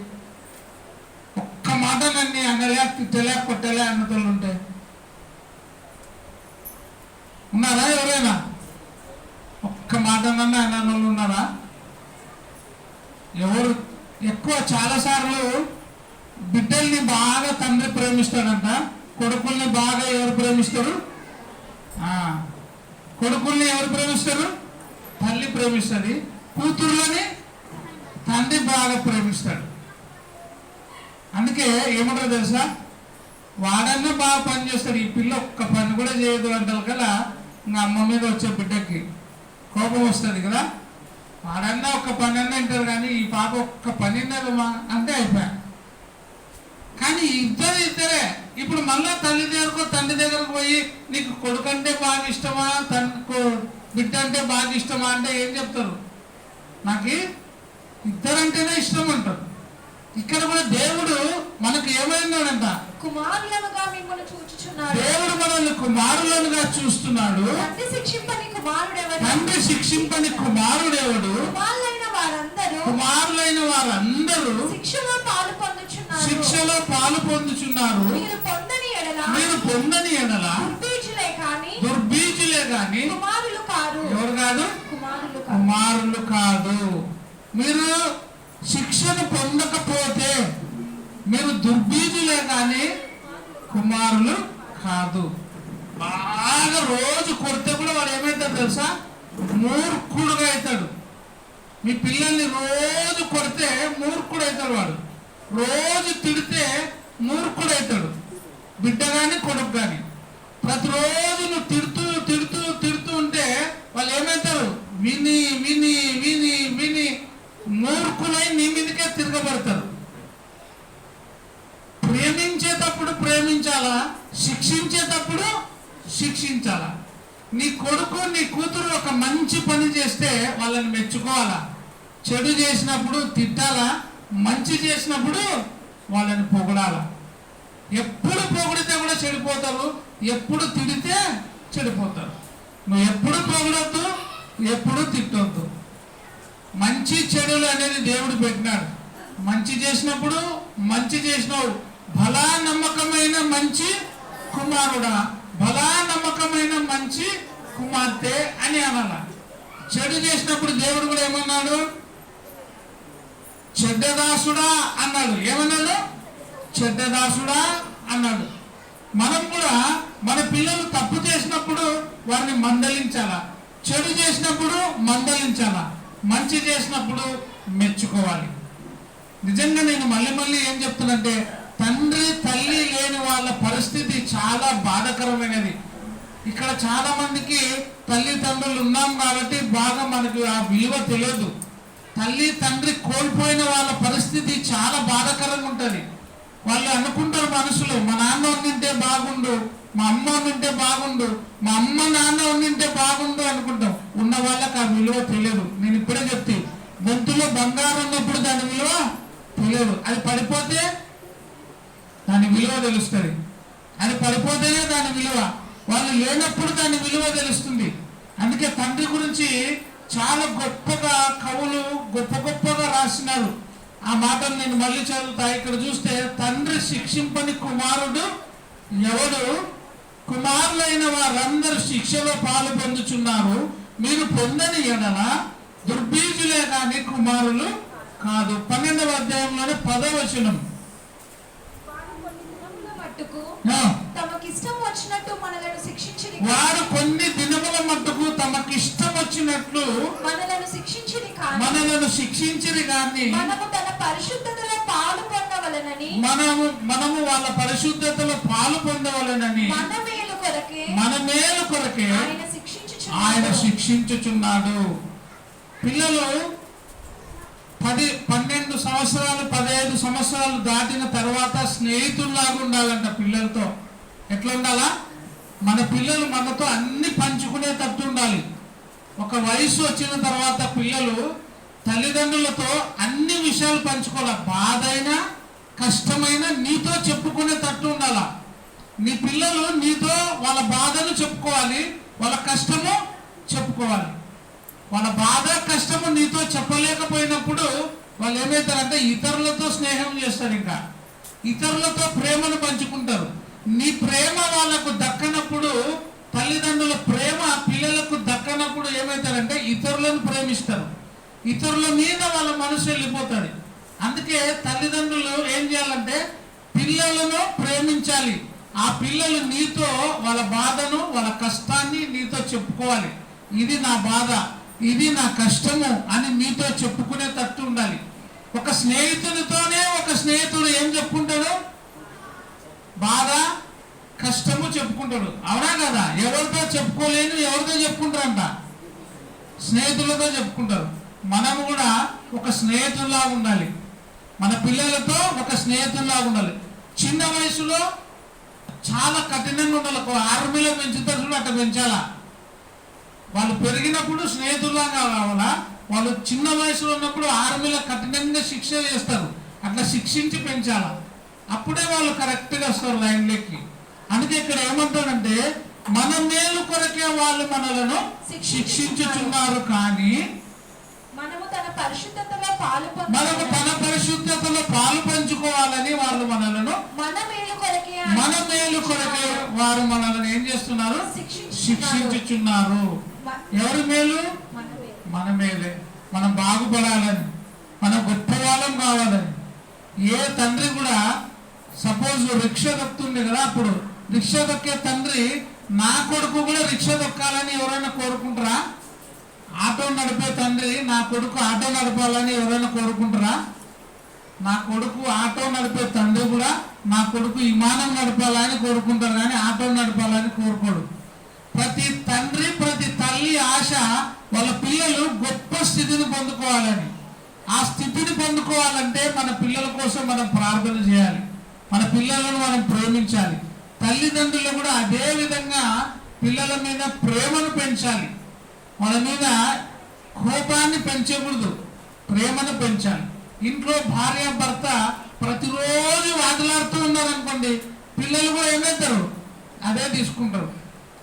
ఒక్క మాట నన్ను అనలే, తిట్టలే, కొట్టలే అన్నతోళ్ళు ఉంటాయి. ఉన్నారా ఎవరైనా? ఒక్క మాట నన్ను అన్న వాళ్ళు ఉన్నారా? ఎవరు? ఎక్కువ చాలాసార్లు బిడ్డల్ని బాగా తండ్రి ప్రేమిస్తాడంట, కొడుకుల్ని బాగా ఎవరు ప్రేమిస్తారు? కొడుకుల్ని ఎవరు ప్రేమిస్తారు? తల్లి ప్రేమిస్తుంది. కూతుర్లని తండ్రి బాగా ప్రేమిస్తాడు. అందుకే ఏమంటారు తెలుసా, వాడన్నా బాగా పని చేస్తాడు, ఈ పిల్ల ఒక్క పని కూడా చేయదు అంటారు కదా. ఇంకా అమ్మ మీద వచ్చే బిడ్డకి కోపం వస్తుంది కదా. వాడన్నా ఒక్క పని అన్నా అంటారు, కానీ ఈ పాప ఒక్క పని అన్నదమ్మా అంటే అయిపోయా. కానీ ఇద్దరే ఇప్పుడు మళ్ళా తల్లి దగ్గరకు తండ్రి దగ్గరకు పోయి నీకు కొడుకు అంటే బాగా ఇష్టమా, బిడ్డ అంటే బాగా ఇష్టమా అంటే ఏం చెప్తారు? నాకు ఇద్దరంటేనే ఇష్టం అంటారు. ఇక్కడ కూడా దేవుడు మనకు ఏమైనాడంట, కుమారులుగా మిమ్మల్ని చూచుచున్నాడు. దేవుడు మనల్ని కుమారులుగా చూస్తున్నాడు. తండ్రి శిక్షింపని కుమారుడెవడు? తండ్రి శిక్షింపని కుమారుడెవడు? కుమారులైన వారందరూ శిక్షలో పాలు పొందుచున్నారు. శిక్షలో పాలు పొందుచున్నారు. మీరు పొందని ఎడల దుర్బీజులే గాని కుమారులు కారు. ఎవరు కాదు? కుమారులు కాదు. మీరు శిక్షను పొందకపోతే మీరు దుర్బీజులే గాని కుమారులు కాదు. బాగా రోజు కొడితే కూడా వాడు ఏమవుతాడు తెలుసా? మూర్ఖుడుగా అవుతాడు. మీ పిల్లల్ని రోజు కొడితే మూర్ఖుడు అవుతాడు వాడు. రోజు తిడితే మూర్ఖుడు అవుతాడు. బిడ్డ కానీ కొడుకు కానీ ప్రతిరోజు నువ్వు తిడుతూ ఉంటే వాళ్ళు ఏమవుతారు? విని విని విని విని మూర్ఖులై నీ మీదకే తిరగబడతారు. ప్రేమించేటప్పుడు ప్రేమించాలా, శిక్షించేటప్పుడు శిక్షించాలా. నీ కొడుకు నీ కూతురు ఒక మంచి పని చేస్తే వాళ్ళని మెచ్చుకోవాలా. చెడు చేసినప్పుడు తిట్టాలా, మంచి చేసినప్పుడు వాళ్ళని పొగడాలా. ఎప్పుడు పొగిడితే కూడా చెడిపోతారు, ఎప్పుడు తిడితే చెడిపోతారు. నువ్వు ఎప్పుడు పొగడొద్దు, ఎప్పుడు తిట్టొద్దు. మంచి చెడులు అనేది దేవుడు పెట్టినాడు. మంచి చేసినప్పుడు మంచి చేసినావు, భలా నమ్మకమైన మంచి కుమారుడా, భలా నమ్మకమైన మంచి కుమార్తె అని అనాల. చెడు చేసినప్పుడు దేవుడు కూడా ఏమన్నాడు? చెడ్డదాసుడా అన్నాడు. ఏమన్నాడు? చెడ్డదాసుడా అన్నాడు. మనం కూడా మన పిల్లలు తప్పు చేసినప్పుడు వారిని మందలించాలా, చెడు చేసినప్పుడు మందలించాలా, మంచి చేసినప్పుడు మెచ్చుకోవాలి. నిజంగా నేను మళ్ళీ ఏం చెప్తున్నంటే, తండ్రి తల్లి లేని వాళ్ళ పరిస్థితి చాలా బాధాకరమైనది. ఇక్కడ చాలా మందికి తల్లిదండ్రులు ఉన్నాం కాబట్టి బాగా మనకు ఆ విలువ తెలియదు. తల్లి తండ్రి కోల్పోయిన వాళ్ళ పరిస్థితి చాలా బాధాకరంగా ఉంటుంది. వాళ్ళు అనుకుంటారు మనసులో, మా నాన్న ఉండింటే బాగుండు, మా అమ్మ ఉండింటే బాగుండు, మా అమ్మ నాన్న ఉండింటే బాగుండు అనుకుంటాం. ఉన్న వాళ్ళకి ఆ విలువ తెలియదు. నేను ఇప్పుడే చెప్తే, గొంతులో బంగారం ఉన్నప్పుడు దాని విలువ తెలియదు. అది పడిపోతే దాని విలువ తెలుస్తుంది. అది పడిపోతేనే దాని విలువ, వాళ్ళు లేనప్పుడు దాని విలువ తెలుస్తుంది. అందుకే తండ్రి గురించి చాలా గొప్పగా కవులు గొప్పగా రాసినారు. ఆ మాటలు నేను మళ్ళీ చదువుతా. ఇక్కడ చూస్తే, తండ్రి శిక్షింపని కుమారుడు ఎవడు? కుమారులైన వారందరూ శిక్షలో పాలు పొందుచున్నారు. మీరు పొందని ఎడల దుర్బీజులే కానీ కుమారులు కాదు. 12వ అధ్యాయంలోనే 10వ వచనం. తమకిష్టం వచ్చినట్టు మనలను శిక్షించిరి. వారు కొన్ని దినముల మట్టుకు తమకిష్టం వచ్చినట్లు మనలను శిక్షించిరి గాని మనము తన పరిశుద్ధతలో పాలు పొందవలెనని మనము వాళ్ళ పరిశుద్ధతలో పాలు పొందవలెనని మన మేలు కొరకే ఆయన శిక్షించుచున్నాడు. పిల్లలు 12 సంవత్సరాలు 15 సంవత్సరాలు దాటిన తర్వాత స్నేహితుల్లాగా ఉండాలంట పిల్లలతో. ఎట్లా ఉండాలా? మన పిల్లలు మనతో అన్ని పంచుకునేటట్టు ఉండాలి. ఒక వయసు వచ్చిన తర్వాత పిల్లలు తల్లిదండ్రులతో అన్ని విషయాలు పంచుకోవాలి. బాధ అయినా కష్టమైనా నీతో చెప్పుకునేటట్టు ఉండాలా. నీ పిల్లలు నీతో వాళ్ళ బాధను చెప్పుకోవాలి, వాళ్ళ కష్టము చెప్పుకోవాలి. వాళ్ళ బాధ కష్టము నీతో చెప్పలేకపోయినప్పుడు వాళ్ళు ఏమవుతారంటే ఇతరులతో స్నేహం చేస్తారు, ఇంకా ఇతరులతో ప్రేమను పంచుకుంటారు. నీ ప్రేమ వాళ్ళకు దక్కనప్పుడు, తల్లిదండ్రుల ప్రేమ పిల్లలకు దక్కనప్పుడు ఏమవుతారంటే ఇతరులను ప్రేమిస్తారు. ఇతరుల మీద వాళ్ళ మనసు వెళ్ళిపోతాడు. అందుకే తల్లిదండ్రులు ఏం చేయాలంటే పిల్లలను ప్రేమించాలి. ఆ పిల్లలు నీతో వాళ్ళ బాధను వాళ్ళ కష్టాన్ని నీతో చెప్పుకోవాలి. ఇది నా బాధ, ఇది నా కష్టము అని నీతో చెప్పుకునేటట్టు ఉండాలి. ఒక స్నేహితునితోనే ఒక స్నేహితుడు ఏం చెప్పుకుంటాడు? బాధ కష్టము చెప్పుకుంటాడు. అవునా కదా? ఎవరితో చెప్పుకోలేను, ఎవరితో చెప్పుకుంటారంట? స్నేహితులతో చెప్పుకుంటారు. మనము కూడా ఒక స్నేహితుల్లా ఉండాలి. మన పిల్లలతో ఒక స్నేహితుల్లా ఉండాలి. చిన్న వయసులో చాలా కఠినంగా ఉండాలి. ఆర్మీలో పెంచుతారు చూడు, అట్లా పెంచాలా. వాళ్ళు పెరిగినప్పుడు స్నేహితుల్లాగా కావాలా. వాళ్ళు చిన్న వయసులో ఉన్నప్పుడు ఆర్మీలో కఠినంగా శిక్ష చేస్తారు, అట్లా శిక్షించి పెంచాలా. అప్పుడే వాళ్ళు కరెక్ట్గా వస్తారు లైన్లోకి. అందుకే ఇక్కడ ఏమంటాడంటే మన మేలు కొరకే వాళ్ళు మనలను శిక్షించుచున్నారు, కానీ మనము తన పరిశుద్ధతలో పాలు మనము పొందవలెను. తన పరిశుద్ధతలో పాలు పంచుకోవాలని వాళ్ళు మనలను మన మేలు కొరకే మన మేలు కొరకే వారు మనల్ని ఏం చేస్తున్నారు? శిక్షించుచున్నారు. శిక్షించుచున్నారు. ఎవరి మేలు? మన మేలు. మన మేలే. మనం బాగుపడాలని, మనం గొప్ప వాళ్ళం కావాలని. ఏ తండ్రి కూడా సపోజ్ రిక్షా దొక్కుతుంది కదా, అప్పుడు రిక్షా దొక్కే తండ్రి నా కొడుకు కూడా రిక్షా దొక్కాలని ఎవరైనా కోరుకుంటారా? ఆటో నడిపే తండ్రి నా కొడుకు ఆటో నడపాలని ఎవరైనా కోరుకుంటారా? నా కొడుకు ఆటో నడిపే తండ్రి కూడా నా కొడుకు విమానం నడపాలని కోరుకుంటారు, కానీ ఆటో నడపాలని కోరుకోడు. ప్రతి తండ్రి ప్రతి తల్లి ఆశ వాళ్ళ పిల్లలు గొప్ప స్థితిని పొందుకోవాలని. ఆ స్థితిని పొందుకోవాలంటే మన పిల్లల కోసం మనం ప్రార్థన చేయాలి, మన పిల్లలను మనం ప్రేమించాలి. తల్లిదండ్రులు కూడా అదే విధంగా పిల్లల మీద ప్రేమను పెంచాలి. వాళ్ళ మీద కోపాన్ని పెంచకూడదు, ప్రేమను పెంచాలి. ఇంట్లో భార్య భర్త ప్రతిరోజు వాదులాడుతూ ఉన్నారనుకోండి, పిల్లలు కూడా ఏమవుతారు? అదే తీసుకుంటారు,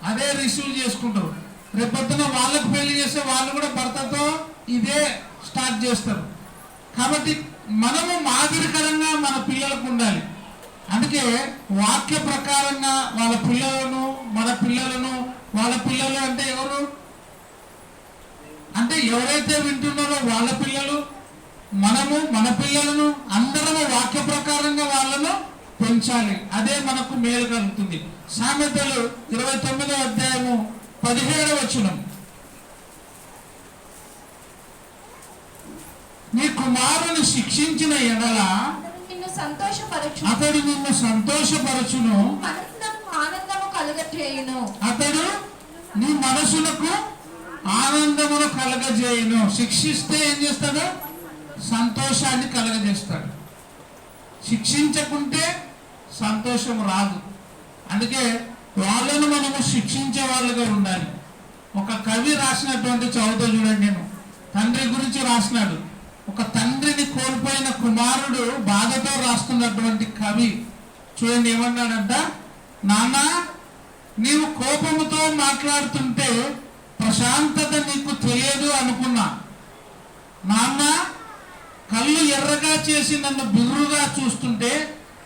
అదే రిసీవ్ చేసుకుంటారు. రేపొద్దున వాళ్ళకు పెళ్లి చేస్తే వాళ్ళు కూడా భర్తతో ఇదే స్టార్ట్ చేస్తారు. కాబట్టి మనము మాదిరికరంగా మన పిల్లలకు ఉండాలి. అందుకే వాక్య ప్రకారంగా వాళ్ళ పిల్లలను, మన పిల్లలను, వాళ్ళ పిల్లలు అంటే ఎవరు? అంటే ఎవరైతే వింటున్నారో వాళ్ళ పిల్లలు, మనము మన పిల్లలను అందరము వాక్య ప్రకారంగా వాళ్ళను పెంచాలి. అదే మనకు మేలు కలుగుతుంది. సామెతలు 29వ అధ్యాయము 17వ వచనం. నీ కుమారుని శిక్షించిన ఎడల నిన్ను సంతోషపరచు. అతడు నిన్ను సంతోషపరచును, మనసునకు ఆనందము కలుగచేయును. అతడు నీ మనసులకు ఆనందమును కలగజేయును. శిక్షిస్తే ఏం చేస్తాడు? సంతోషాన్ని కలగజేస్తాడు. శిక్షించకుంటే సంతోషం రాదు. అందుకే వాళ్ళను మనము శిక్షించే వాళ్ళుగా ఉండాలి. ఒక కవి రాసినటువంటి చదువుతో చూడండి, నేను తండ్రి గురించి రాసినాడు. ఒక తండ్రిని కోల్పోయిన కుమారుడు బాధతో రాస్తున్నటువంటి కవి చూడండి, ఏమన్నాడంట? నాన్న, నీవు కోపముతో మాట్లాడుతుంటే ప్రశాంతత నీకు తెలియదు అనుకున్నా. నాన్న, కళ్ళు ఎర్రగా చేసి నన్ను బిర్రుగా చూస్తుంటే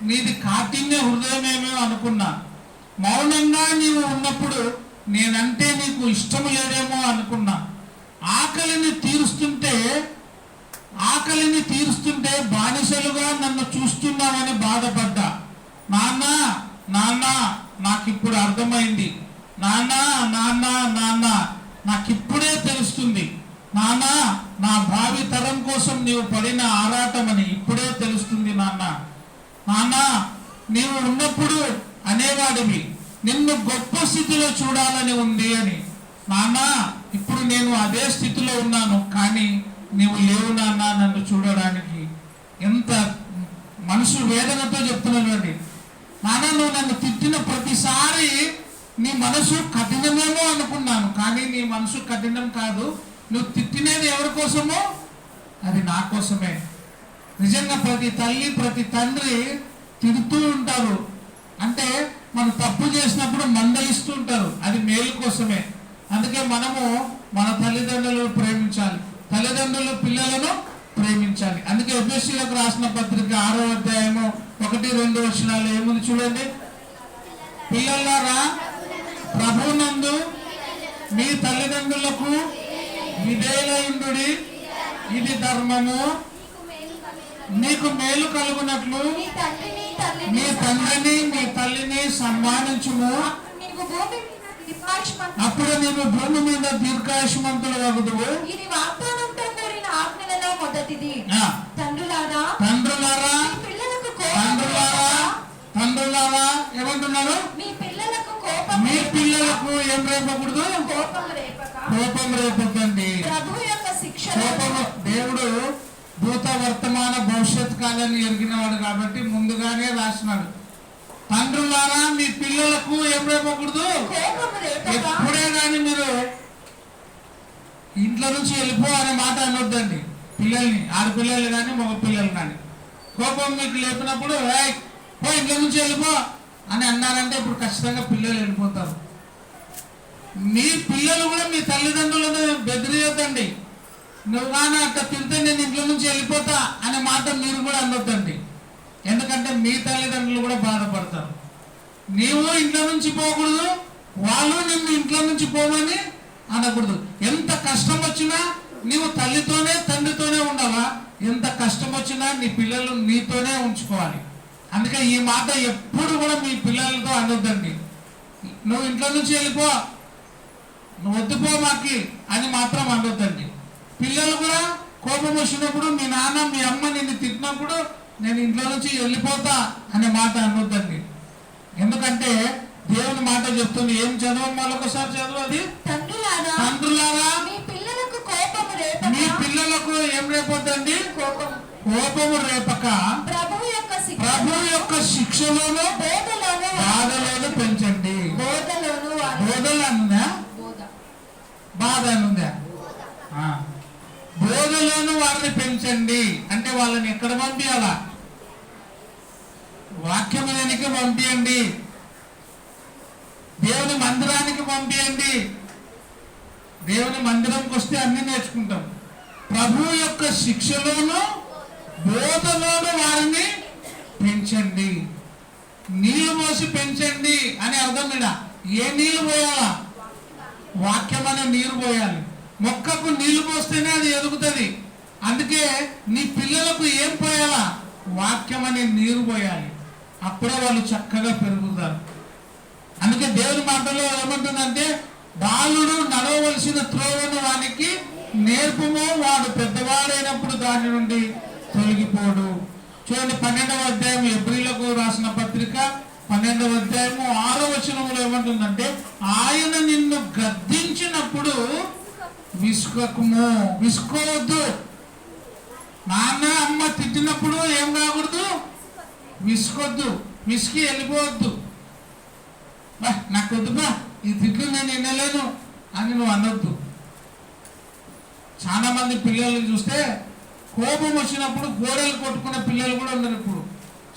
నీది కాఠిన్య హృదయమేమో అనుకున్నా. మౌనంగా నీవు ఉన్నప్పుడు నేనంటే నీకు ఇష్టము లేదేమో అనుకున్నా. ఆకలిని తీరుస్తుంటే బానిసలుగా నన్ను చూస్తున్నావని బాధపడ్డా. నాన్న నాన్న నాకిప్పుడు అర్థమైంది. నాన్న నాన్న నాన్న నాకిప్పుడే తెలుస్తుంది. నాన్న, నా భావి తరం కోసం నీవు పడిన ఆరాటమని ఇప్పుడే తెలుస్తుంది. నాన్న నాన్న నీవు ఉన్నప్పుడు అనేవాడివి నిన్ను గొప్ప స్థితిలో చూడాలని ఉంది అని. నాన్న, ఇప్పుడు నేను అదే స్థితిలో ఉన్నాను, కానీ నీవు లేవు నాన్న నన్ను చూడడానికి. ఎంత మనసు వేదనతో చెప్తున్నాడు. నాన్న, నువ్వు నన్ను తిట్టిన ప్రతిసారి నీ మనసు కఠినమేమో అనుకున్నాను, కానీ నీ మనసు కఠినం కాదు. నువ్వు తిట్టినది ఎవరి కోసమో? అది నా కోసమే. నిజంగా ప్రతి తల్లి ప్రతి తండ్రి తిడుతూ ఉంటారు, అంటే మనం తప్పు చేసినప్పుడు మందలిస్తూ ఉంటారు, అది మేలు కోసమే. అందుకే మనము మన తల్లిదండ్రులను ప్రేమించాలి, తల్లిదండ్రులు పిల్లలను ప్రేమించాలి. అందుకే ఎఫెసీయులకు రాసిన పత్రిక 6వ అధ్యాయము 1-2 వచనాలు ఏముంది చూడండి. పిల్లలారా, ప్రభువునందు మీ తల్లిదండ్రులకు విధేయులయుండుడి, ఇది ధర్మము. నీకు మేలు కలుగునట్లు నీ తండ్రిని నీ తల్లిని సన్మానించుము, అప్పుడు నీవు భూమి మీద దీర్ఘాయుష్మంతులు వగుదువు. ఇది వాగ్దానంతో కూడిన ఆజ్ఞలలో మొదటిది. తండ్రులారా ఏమంటున్నారు? మీ పిల్లలకు ఏం రేపకూడదు? కోపం రేపకండి. ప్రభు యొక్క శిక్ష. దేవుడు భూత వర్తమాన భవిష్యత్ కాలాన్ని ఎరిగినవాడు కాబట్టి ముందుగానే రాసినాడు. తండ్రులారా, మీ పిల్లలకు ఏం రేపకూడదు? ఎప్పుడే కానీ మీరు ఇంట్లో నుంచి వెళ్ళిపో అనే మాట అనొద్దండి పిల్లల్ని, ఆడపిల్లలు కానీ మగ పిల్లలు కానీ. కోపం మీకు లేపినప్పుడు పో ఇంట్లో నుంచి వెళ్ళిపో అని అన్నారంటే ఇప్పుడు ఖచ్చితంగా పిల్లలు వెళ్ళిపోతారు. మీ పిల్లలు కూడా మీ తల్లిదండ్రులను బెదిరియొద్దండి. నువ్వు కానీ అట్లా తిడితే నేను ఇంట్లో నుంచి వెళ్ళిపోతా అనే మాట మీరు కూడా అనొద్దండి. ఎందుకంటే మీ తల్లిదండ్రులు కూడా బాధపడతారు. నీవు ఇంట్లో నుంచి పోకూడదు, వాళ్ళు నిన్ను ఇంట్లో నుంచి పోమని అనకూడదు. ఎంత కష్టం వచ్చినా నీవు తల్లితోనే తండ్రితోనే ఉండాలా, ఎంత కష్టం వచ్చినా నీ పిల్లలు నీతోనే ఉంచుకోవాలి. అందుకే ఈ మాట ఎప్పుడు కూడా మీ పిల్లలతో అనొద్దండి. నువ్వు ఇంట్లో నుంచి వెళ్ళిపో, నువ్వు వద్దుపో మాకి అని మాత్రం అనొద్దండి. పిల్లలు కూడా కోపం వచ్చినప్పుడు మీ నాన్న మీ అమ్మ నిన్ను తిట్టినప్పుడు నేను ఇంట్లో నుంచి వెళ్ళిపోతా అనే మాట అనొద్దండి. ఎందుకంటే దేవుని మాట చెప్తుంది. ఏం చదవం మళ్ళొకసారి చదువు అది. తండ్రులారా మీ పిల్లలకు ఏం రేపొద్దండి? కోపము రేపక ప్రభు యొక్క శిక్షలోను బాధలోను పెంచండి. బోధలు అనుందా? బాధ అనుందా? బోధలోను వారిని పెంచండి అంటే వాళ్ళని ఎక్కడ పంపించాలా? వాక్యం వినడానికి పంపించండి, దేవుని మందిరానికి పంపించండి. దేవుని మందిరంకి వస్తే అన్ని నేర్చుకుంటాం. ప్రభు యొక్క శిక్షలోను బోధలోను వారిని పెంచండి. నీళ్లు పోసి పెంచండి అని అర్థం. ఇడ ఏ నీళ్లు పోయాలా? వాక్యం అనే నీరు పోయాలి. మొక్కకు నీళ్లు పోస్తేనే అది ఎదుగుతుంది. అందుకే నీ పిల్లలకు ఏం పోయాలా? వాక్యం అనే నీరు పోయాలి. అప్పుడే వాళ్ళు చక్కగా పెరుగుతారు. అందుకే దేవుని మాటలో ఏమంటుందంటే, బాలుడు నడవవలసిన త్రోవను వానికి నేర్పుము, వాడు పెద్దవాడైనప్పుడు దాని నుండి తొలగిపోడు. చూడండి 12వ అధ్యాయం ఎబ్రీలకు రాసిన పత్రిక 12వ అధ్యాయము 6వ వచనంలో ఏమంటుందంటే, ఆయన నిన్ను గద్దించినప్పుడు విసుకకుము, విసుకోవద్దు. నాన్న అమ్మ తిట్టినప్పుడు ఏం కాకూడదు? విసుకొద్దు, విసికి వెళ్ళిపోవద్దు. నాకు వద్దుబా, ఈ తిట్లు నేను వినలేను అని నువ్వు అనొద్దు. చాలా మంది పిల్లలు చూస్తే కోపం వచ్చినప్పుడు గోడలు కొట్టుకునే పిల్లలు కూడా ఉన్నారు. ఇప్పుడు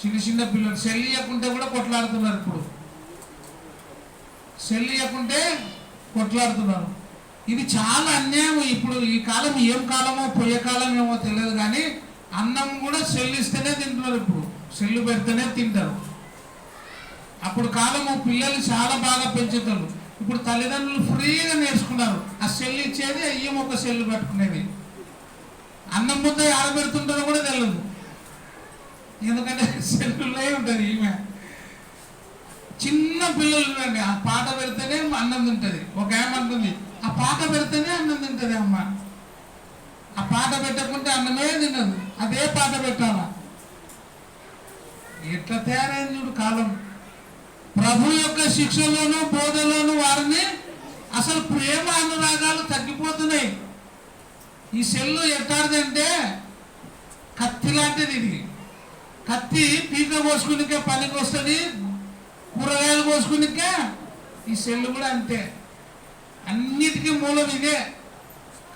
చిన్న చిన్న పిల్లలు సెల్ ఇవ్వకుంటే కూడా కొట్లాడుతున్నారు. ఇప్పుడు సెల్ ఇవ్వకుంటే కొట్లాడుతున్నారు. ఇది చాలా అన్యాయం. ఇప్పుడు ఈ కాలం ఏం కాలమో పోయే కాలం ఏమో తెలియదు, కానీ అన్నం కూడా సెల్ ఇస్తేనే తింటున్నారు. ఇప్పుడు సెల్లు పెడితేనే తింటారు. అప్పుడు కాలము పిల్లలు చాలా బాగా పెంచుతారు. ఇప్పుడు తల్లిదండ్రులు ఫ్రీగా నేర్చుకున్నారు. ఆ సెల్ ఇచ్చేది అయ్యం ఒక సెల్లు పెట్టుకునేది. అన్నం ముద్ద ఆడబెడుతుంటారో కూడా తెలియదు, ఎందుకంటే సెల్లులో ఉంటుంది. ఈమె చిన్న పిల్లలు చూడండి, ఆ పాట పెడితేనే అన్నం తింటుంది. ఒక ఏమంటుంది, ఆ పాట పెడితేనే అన్నం తింటుంది అమ్మ. ఆ పాట పెట్టకుంటే అన్నమే తినదు, అదే పాట పెట్టాలా. ఎట్లా తయారైంది చూడు కాలం. ప్రభు యొక్క శిక్షలోను బోధలోను వారిని, అసలు ప్రేమ అనురాగాలు తగ్గిపోతున్నాయి. ఈ సెల్లు ఎట్టాడిదంటే కత్తి లాంటిది. ఇది కత్తి పీక కోసుకునికే పనికి వస్తుంది, కూరగాయలు కోసుకునికే. ఈ సెల్లు కూడా అంతే. అన్నిటికీ మూలం ఇదే.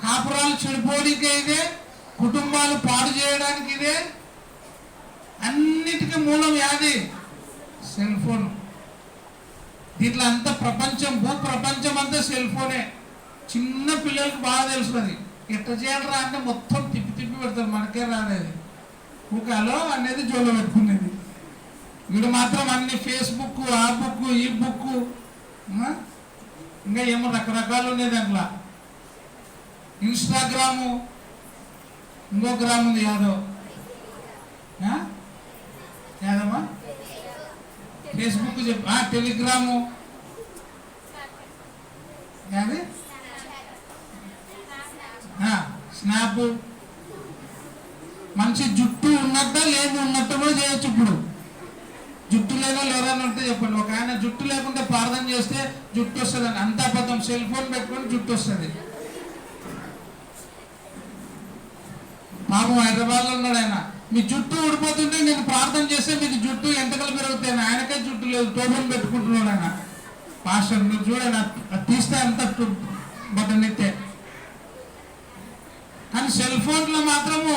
కాపురాలు చెడిపోవడానికే ఇదే, కుటుంబాలు పాడు చేయడానికి ఇదే. అన్నిటికీ మూలం యాది? Cell phone. దీంట్లో అంతా ప్రపంచం, భూ ప్రపంచం అంతా సెల్ ఫోనే. చిన్న పిల్లలకు బాగా తెలుస్తుంది. ఎట్లా చేయాలరా అంటే మొత్తం తిప్పి తిప్పి పెడతారు, మనకే రాలేదు. కుకాలో అనేది జోలో పెట్టుకునేది. వీడు మాత్రం అన్ని ఫేస్బుక్, ఆ బుక్, ఈ బుక్, ఇంకా ఏమో రకరకాలు ఉన్నాయి దాంట్లో. ఇన్స్టాగ్రాము, ఇంకో గ్రామ్ ఉంది యాదో, యాదమ్మా ఫేస్బుక్ చెప్పు, టెలిగ్రాము, యాది స్నాప్. మంచి జుట్టు ఉన్నట్ట లేదు ఉన్నట్టు కూడా చేయొచ్చు. ఇప్పుడు జుట్టు లేదో లేదని ఉంటే చెప్పండి. ఒక ఆయన జుట్టు లేకుంటే ప్రార్థన చేస్తే జుట్టు వస్తుంది అని, అంతా పదం సెల్ ఫోన్ పెట్టుకొని జుట్టు వస్తుంది. పాపం హైదరాబాద్లో ఉన్నాడు ఆయన. మీ జుట్టు ఊడిపోతుంటే నేను ప్రార్థన చేస్తే మీకు జుట్టు ఎంతకలు పెరుగుతాయి. ఆయనకే జుట్టు లేదు, టోపం పెట్టుకుంటున్నాడు ఆయన. పాస్టర్ మీరు చూడండి, తీస్తే అంత బటన్ ఎత్తే. కానీ సెల్ ఫోన్లో మాత్రము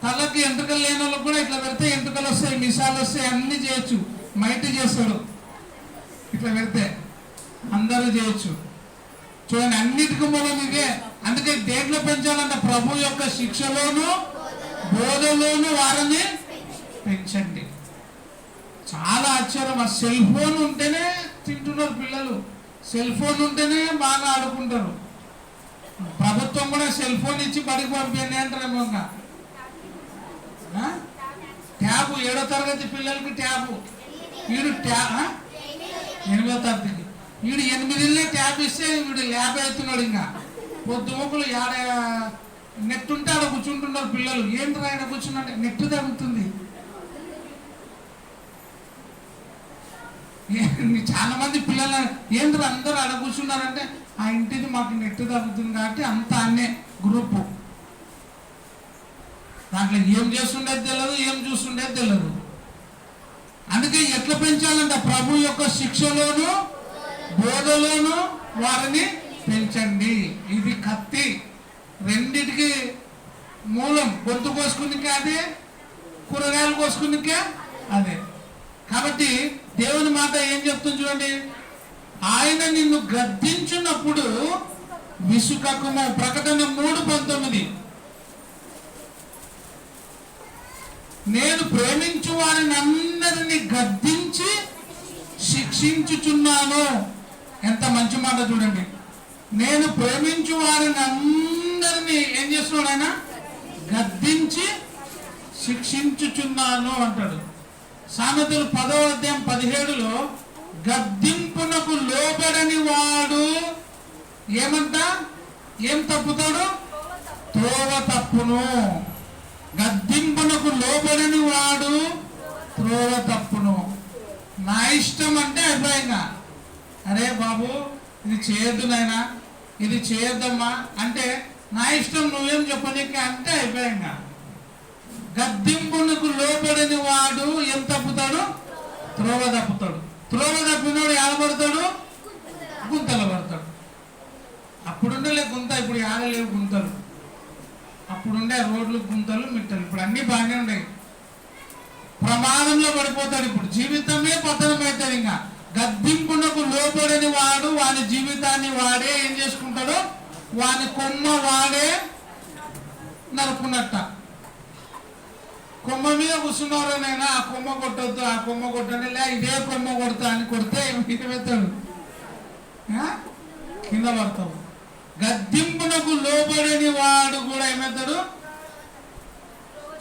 తలకి ఎంట్రుకలు లేని వాళ్ళకి కూడా ఇట్లా పెడితే ఎంట్రుకలు వస్తాయి, మిసాలు వస్తాయి, అన్ని చేయొచ్చు. మైటి చేస్తాడు ఇట్లా పెడితే, అందరూ చేయొచ్చు. చూడండి, అన్నిటికీ మూలం ఇదే. అందుకే దేంట్లో పెంచాలంట? ప్రభు యొక్క శిక్షలోను బోధలోను వారిని పెంచండి. చాలా ఆశ్చర్యం. ఆ సెల్ ఫోన్ ఉంటేనే తింటున్నారు పిల్లలు, సెల్ ఫోన్ ఉంటేనే బాగా ఆడుకుంటారు. ప్రభుత్వం కూడా సెల్ ఫోన్ ఇచ్చి బడికి పంపించండి అంటారేమో. ఇంకా ట్యాబు 7వ తరగతి పిల్లలకి ట్యాబు, వీడు 8వ తరగతికి వీడు 8 ట్యాబ్ ఇస్తే వీడు ల్యాబ్ అవుతున్నాడు. ఇంకా పొద్దుమొక్కలు నెట్ ఉంటే ఆడ కూర్చుంటున్నారు పిల్లలు. ఏంటి ఆయన కూర్చున్నాడు? నెట్ తగ్గుతుంది. చాలా మంది పిల్లలు ఏంటి అందరూ ఆడ కూర్చున్నారంటే ఆ ఇంటిది మాకు నెట్ తగ్గుతుంది కాబట్టి అంతా అన్నే గ్రూపు. దాంట్లో ఏం చేస్తుండేది తెలియదు, ఏం చూస్తుండేది తెలియదు. అందుకే ఎట్లా పెంచాలంట? ప్రభు యొక్క శిక్షలోను బోధలోను వారిని పెంచండి. ఇది కత్తి, రెండిటికి మూలం. గొంతు కోసుకునికే అదే, కూరగాయలు కోసుకునికే అదే. కాబట్టి దేవుని మాట ఏం చెప్తుంది చూడండి. ఆయన నిన్ను గద్దించినప్పుడు విసుకకుము. ప్రకటన 3:19. నేను ప్రేమించు వారిని అందరినీ గద్దించి శిక్షించుచున్నాను. ఎంత మంచి మాట చూడండి. నేను ప్రేమించు వారిని అందరినీ ఏం చేస్తున్నాడు? ఆయన గద్దించి శిక్షించుచున్నాను అంటాడు. సామెతలు 10వ అధ్యాయం 17లో గద్దింపునకు లోబడని వాడు ఏం తప్పుతాడు? త్రోవ తప్పును. గద్దింపునకు లోబడని వాడు త్రోవ తప్పును. నా ఇష్టం అంటే అభిప్రాయంగా, అరే బాబు ఇది చేయొద్దు నాయనా, ఇది చేయొద్దమ్మా అంటే నా ఇష్టం, నువ్వేం చెప్పనీకి అంటే అభిప్రాయంగా. గద్దింపునకు లోబడని వాడు ఏం తప్పుతాడు? త్రోవ తప్పుతాడు. త్రోవ తప్పినోడు ఏడబడతాడు? గుంతలు పడతాడు. అప్పుడుండలే గుంత, ఇప్పుడు ఏడలేవు గుంతలు. అప్పుడుండే రోడ్లు, గుంతలు, మిట్టలు. ఇప్పుడు అన్ని బాగానే ఉన్నాయి. ప్రమాదంలో పడిపోతాడు. ఇప్పుడు జీవితమే పతనం అవుతుంది. ఇంకా గద్దింపునకు లోబడని వాడు వాని జీవితాన్ని వాడే ఏం చేసుకుంటాడు? వాని కొమ్మ వాడే నరుకున్నట్ట. కొమ్మ మీద కూర్చున్నవారనైనా ఆ కొమ్మ కొట్టొద్దు, ఆ కొమ్మ కొట్టని, లే ఇదే కొమ్మ కొడతా అని కొడితే ఏమవుతాడు? కింద పడతావు. గద్దింపునకు లోబడని వాడు కూడా ఏమవుతాడు?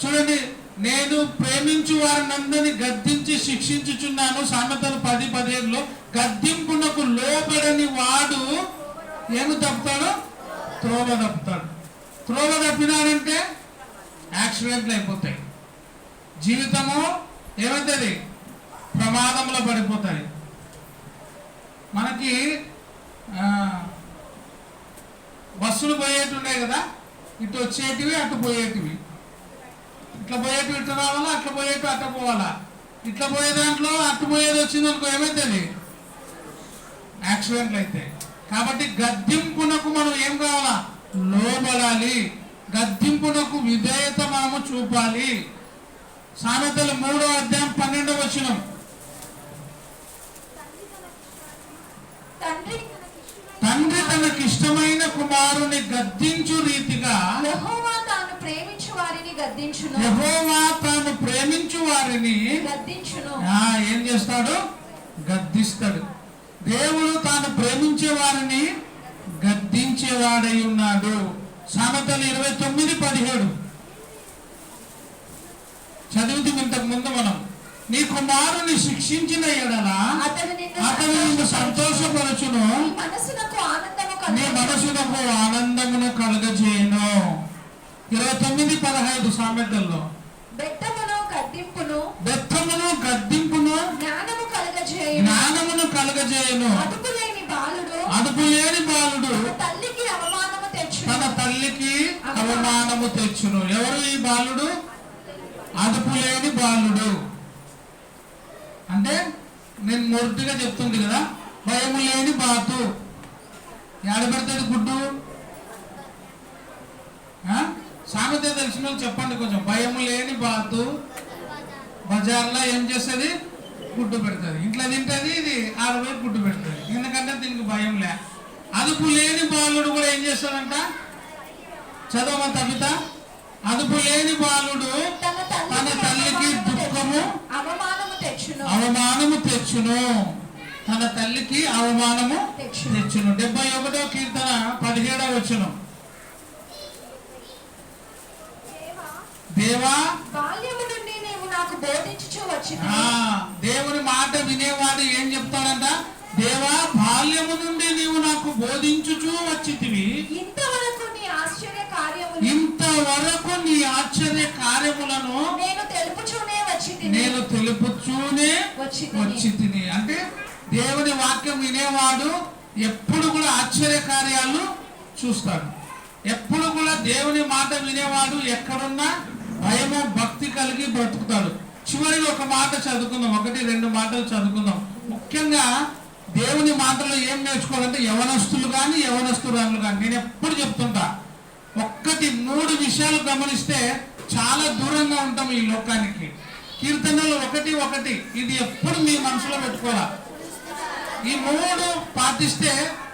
చూడండి, నేను ప్రేమించు వారిని అందరినీ గద్దించి శిక్షించుచున్నాను. సామెతలు 10:17లో గద్దింపునకు లోబడని వాడు ఏమి తప్పుతాడు? త్రోవ తప్పుతాడు. త్రోవ తప్పినాడంటే యాక్సిడెంట్లు అయిపోతాయి. జీవితము ఏమవుతుంది? ప్రమాదంలో పడిపోతాయి. మనకి బస్సులు పోయేటున్నాయి కదా, ఇటు వచ్చేటివి అటు పోయేటివి. ఇట్లా పోయేటివి ఇట్లా రావాలా, అట్లా పోయేటివి అట్లా పోవాలా. ఇట్లా పోయే దాంట్లో అటు పోయేది వచ్చింది అనుకో ఏమవుతుంది? యాక్సిడెంట్లు అవుతాయి. కాబట్టి గద్దింపునకు మనం ఏం కావాలా? లోబడాలి. గద్దింపునకు విధేయత మనము చూపాలి. సామెతలు 3వ అధ్యాయం 12వ వచనం. తండ్రి తనకిష్టమైన కుమారుని గద్దించు రీతిగా యెహోవా తాను ప్రేమించు వారిని గద్దించును. యెహోవా తాను ప్రేమించు వారిని గద్దించును. ఏం చేస్తాడు? గద్దిస్తాడు. దేవుడు తాను ప్రేమించే వారిని గద్దించేవాడై ఉన్నాడు. సామెతలు 29:17 చదివితే ఇంతకు ముందు మనం, నీ కుమారుని శిక్షించిన ఎడల అతడు నిన్ను సంతోషపరచును, నీ మనసునకు ఆనందమును కలుగజేయును. 29:15 సామెతల్లో బెత్తమును గద్దింపును జ్ఞానమును కలుగజేయును. అదుపు లేని బాలుడు తన తల్లికి అవమానము తెచ్చును. ఎవరు ఈ బాలుడు? అదుపు లేని బాలుడు. అంటే నేను మొదటిగా చెప్తుంది కదా, భయము లేని బాతు. ఏడబెడతాడు గుడ్డు? సామెత తెలిసిన వాళ్ళు చెప్పండి కొంచెం. భయము లేని బాతు బజార్లో ఏం చేస్తుంది? గుడ్డు పెడుతుంది. ఇంట్లో తింటుంది, ఇది 6 వేలు గుడ్డు పెడుతుంది. ఎందుకంటే దీనికి భయం లే. అదుపు లేని బాలుడు కూడా ఏం చేస్తాడంట? చదవమని తప్పిత. అదుపు లేని బాలుడు తన తన తల్లికి దుఃఖము అవమానము తెచ్చును. తన తల్లికి అవమానము తెచ్చును. 71వ కీర్తన 17వ వచనం. దేవా బాల్యము నుండి నీవు నాకు బోధించుచు వచ్చితివి. దేవుని మాట వినేవాడు ఏం చెప్తాడంట? దేవా బాల్యము నుండి నీవు నాకు బోధించుచు వచ్చితివి. ఇంతవరకు నీ ఆశ్చర్య కార్యములను నేను తెలుపుచూనే వచ్చితిని. అంటే దేవుని వాక్యం వినేవాడు ఎప్పుడు కూడా ఆశ్చర్య కార్యాలు చూస్తాడు. ఎప్పుడు కూడా దేవుని మాట వినేవాడు ఎక్కడున్నా భయము భక్తి కలిగి బ్రతుకుతాడు. చివరిగా ఒక మాట చదువుకుందాం, 1-2 మాటలు చదువుకుందాం. ముఖ్యంగా దేవుని మాటలో ఏం నేర్చుకోవాలంటే యవనస్తులు కానీ యవనస్తురాలు కానీ నేను ఎప్పుడు చెప్తుంటా, 3 విషయాలు గమనిస్తే చాలా దూరంగా ఉంటాం ఈ లోకానికి. కీర్తనలు 1:1 ఇది ఎప్పుడు మీ మనసులో పెట్టుకోవాలా. ఈ 3 పాటిస్తే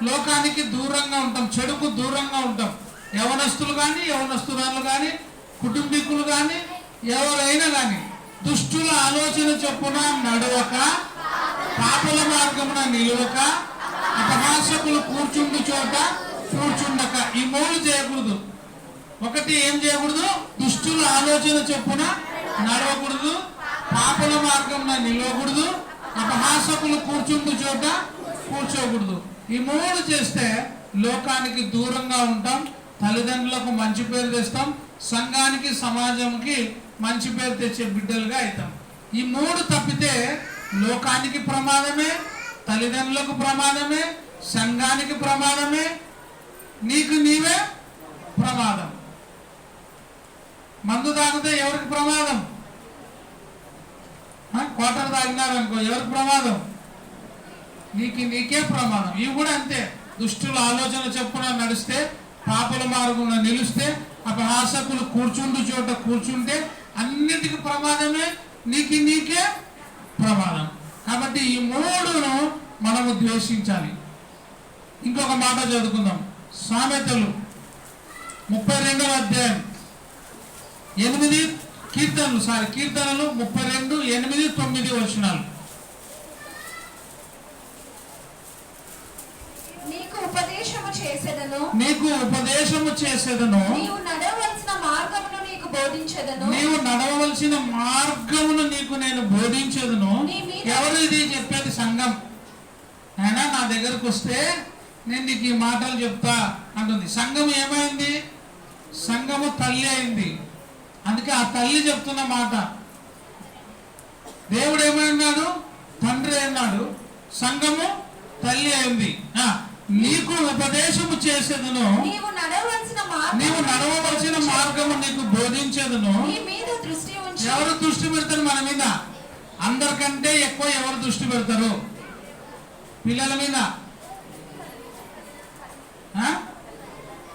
లోకానికి దూరంగా ఉంటాం, చెడుకు దూరంగా ఉంటాం. యవనస్తులు కానీ యవనస్తురాలు కానీ కుటుంబీకులు కానీ ఎవరైనా కానీ దుష్టుల ఆలోచన చొప్పున నడవక, పాపల మార్గమున నిలువక, అపహాసకులు కూర్చుండు చోట కూర్చుండక. ఈ 3 చేయకూడదు. 1 ఏం చేయకూడదు? దుష్టుల ఆలోచన చొప్పున నడవకూడదు, పాపల మార్గమున నిలవకూడదు, అపహాసకులు కూర్చుండు చోట కూర్చోకూడదు. ఈ 3 చేస్తే లోకానికి దూరంగా ఉంటాం, తల్లిదండ్రులకు మంచి పేరు తెస్తాం, సంఘానికి సమాజంకి మంచి పేరు తెచ్చే బిడ్డలుగా అవుతాం. ఈ 3 తప్పితే లోకానికి ప్రమాదమే, తల్లిదండ్రులకు ప్రమాదమే, సంఘానికి ప్రమాదమే, నీకు నీవే ప్రమాదం. మందు తాగితే ఎవరికి ప్రమాదం? క్వార్టర్ తాగినారనుకో ఎవరికి ప్రమాదం? నీకే ప్రమాదం. ఇవి కూడా అంతే. దుష్టుల ఆలోచన చెప్పున నడిస్తే, పాపల మార్గంలో నిలిస్తే, అపహాసకులు కూర్చుండు చోట కూర్చుంటే అన్నిటికీ ప్రమాదమే, నీకే ప్రమాదం. కాబట్టి ఈ 3ను మనము ద్వేషించాలి. ఇంకొక మాట చదువుకుందాం. సామెతలు 32వ అధ్యాయం 8 కీర్తనలు 32, 8, 9 వచనాలు. నీకు ఉపదేశము చేసేదను, నీవు నడవవలసిన మార్గమును నీకు నేను బోధించేదను. ఎవరు ఇది చెప్పేది? సంఘం. అయినా నా దగ్గరకు వస్తే నేను నీకు ఈ మాటలు చెప్తా అంటుంది. సంఘం ఏమైంది? సంఘము తల్లి అయింది. అందుకే ఆ తల్లి చెప్తున్న మాట. దేవుడు ఏమైనాడు? తండ్రి అయినాడు. సంఘము తల్లి అయింది. నీకు ఉపదేశము చేసేదను, నీవు నడవవలసిన మార్గము నీకు బోధించేదను. ఎవరు దృష్టి పెడతారు మన మీద? అందరికంటే ఎక్కువ ఎవరు దృష్టి పెడతారు? పిల్లల మీద.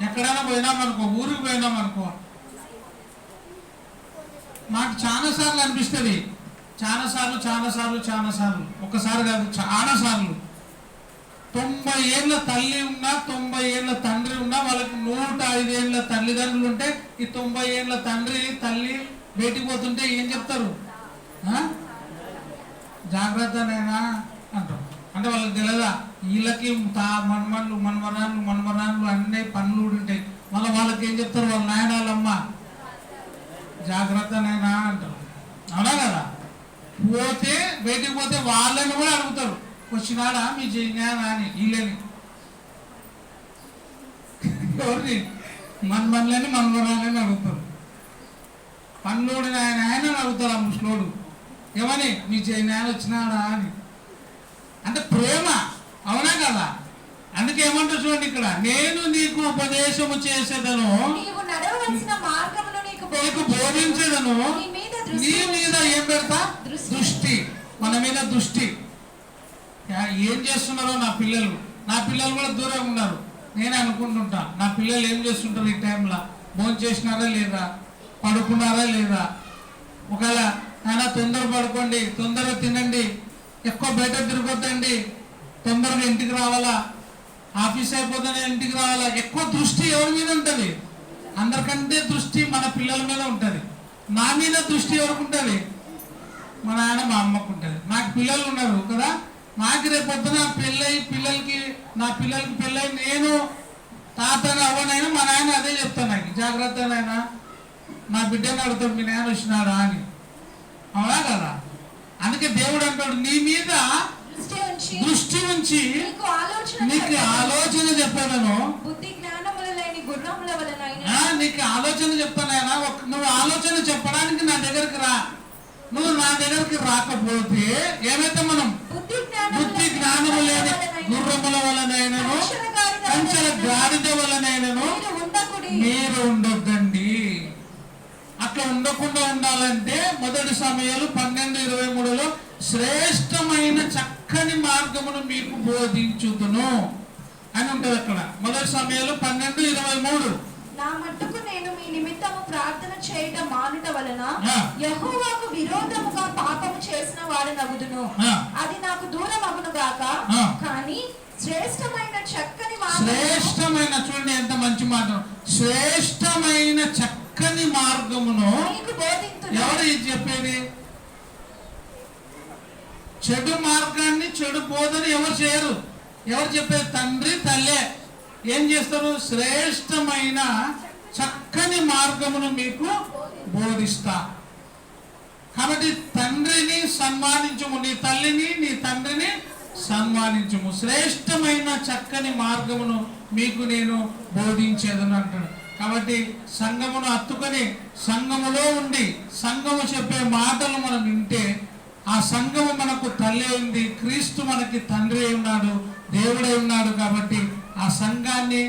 ఎక్కడైనా పోయినామనుకో, ఊరికి పోయినామనుకో, నాకు చాలా సార్లు అనిపిస్తుంది, చాలా సార్లు ఒకసారి కాదు, చాలా సార్లు 90 ఏళ్ళ తల్లి ఉన్నా 90 ఏళ్ళ తండ్రి ఉన్నా వాళ్ళకి 105 ఏళ్ళ తల్లిదండ్రులు ఉంటే ఈ 90 ఏళ్ళ తండ్రి తల్లి బయటికి పోతుంటే ఏం చెప్తారు? జాగ్రత్తనైనా అంటారు. అంటే వాళ్ళకి తెలియదా వీళ్ళకి మనమరాళ్ళు అన్నీ పనులు ఉంటాయి. మళ్ళీ వాళ్ళకి ఏం చెప్తారు? వాళ్ళ నాయనాలమ్మ జాగ్రత్తనైనా అంటారు. అవునా కదా? పోతే బయటికి పోతే వాళ్ళని కూడా అడుగుతారు, వచ్చినాడా మీ జైనా అని. వీళ్ళని ఎవరిని? మనలని మనమరాలని అడుగుతారు. పనులోడు ఆయన అడుగుతారు. ఆ ముసలోడు ఏమని? మీ జైనా వచ్చినాడా అని. అంటే ప్రేమ. అవునా కదా? అందుకే ఏమంటారు చూడండి ఇక్కడ, నేను నీకు ఉపదేశము చేసేదను, నీకు బోధించేదను. నీ మీద ఏం పెడతా? దృష్టి. మన మీద దృష్టి. ఏం చేస్తున్నారో నా పిల్లలు కూడా దూరంగా ఉన్నారు. నేనే అనుకుంటుంటా, నా పిల్లలు ఏం చేస్తుంటారు ఈ టైంలో? భోజనం చేసినారా లేదా? పడుకున్నారా లేదా? ఒకవేళ ఆయన తొందర పడుకోండి, తొందరగా తినండి, ఎక్కువ బయట తిరగొద్దండి, తొందరగా ఇంటికి రావాలా, ఆఫీస్ అయిపోతేనే ఇంటికి రావాలా. ఎక్కువ దృష్టి ఎవరి మీద ఉంటుంది? అందరికంటే దృష్టి మన పిల్లల మీద ఉంటుంది. నా మీద దృష్టి ఎవరికి ఉంటుంది? మా నాన్న మా అమ్మకు ఉంటుంది. నాకు పిల్లలు ఉన్నారు కదా, నాకు రేపొద్దున పిల్లలకి నా పిల్లలకి పెళ్ళై నేను తాతని అవ్వనైనా మా నాయన అదే చెప్తాను, నాకు జాగ్రత్త నాయనా, నా బిడ్డని అడుగుతాడు మీ నాయన వచ్చినాడా అని. అవునా కదా? అందుకే దేవుడు అంటాడు నీ మీద దృష్టి ఉంచి నీకు ఆలోచన చెప్పాను, నీకు ఆలోచన చెప్తానైనా. నువ్వు ఆలోచన చెప్పడానికి నా దగ్గరికి రా. నువ్వు నా దగ్గరికి రాకపోతే ఏమైతే మనం బుద్ధి జ్ఞానము లేని గుర్రముల వలనైనను కంచెల గాడిద వలనైనను మీరు ఉండొద్దండి. అట్లా ఉండకుండా ఉండాలంటే మొదటి సమయాలు 12:23లో శ్రేష్టమైన చక్కని మార్గమును మీకు బోధించుదును అని ఉంటది. అక్కడ మొదటి సమయాలు 12:23 నా మట్టుకు నేను మీ నిమిత్తము ప్రార్థన చేయడం మానుట వలన యెహోవాకు విరోధముగా పాపము చేసిన వాడనగుదును, అది నాకు దూరమగును గాక. కానీ శ్రేష్టమైన చక్కని శ్రేష్టమైన, చూడండి ఎంత మంచి మాట, శ్రేష్టమైన చక్కని మార్గమును మీకు బోధింతును. ఎవరు ఇది చెప్పేది? చెడు మార్గాన్ని చెడు బోధన ఎవరు చేయరు. ఎవరు చెప్పేది? తండ్రి తల్లే. ఏం చేస్తారు? శ్రేష్టమైన చక్కని మార్గమును మీకు బోధిస్తా. కాబట్టి తండ్రిని సన్మానించుము, నీ తల్లిని నీ తండ్రిని సన్మానించుము, శ్రేష్టమైన చక్కని మార్గమును మీకు నేను బోధించేదని అంటాడు. కాబట్టి సంఘమును హత్తుకొని సంఘములో ఉండి సంఘము చెప్పే మాటలు మనం వింటే ఆ సంఘము మనకు తల్లి ఉంది, క్రీస్తు మనకి తండ్రి ఉన్నాడు, దేవుడే ఉన్నాడు. కాబట్టి ఆ సంఘాన్ని,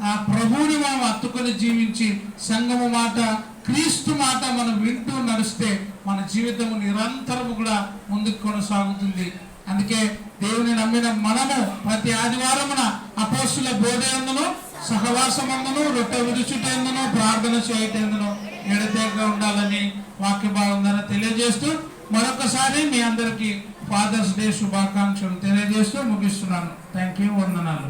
ఆ ప్రభువుని మనం హత్తుకొని జీవించి సంఘము మాట, క్రీస్తు మాట మనం వింటూ నడిస్తే మన జీవితం నిరంతరం కూడా ముందుకు కొనసాగుతుంది. అందుకే దేవుని నమ్మిన మనము ప్రతి ఆదివారమున అపోస్తుల బోధయందును సహవాసమందును రొట్టె విరుచుటందును ప్రార్థన చేయటందును ఎడతెగక ఉండాలని వాక్య భాగం ద్వారా తెలియజేస్తూ మరొకసారి మీ అందరికీ ఫాదర్స్ డే శుభాకాంక్షలు తెలియజేస్తూ ముగిస్తున్నాను. Thank you. వందనాలు.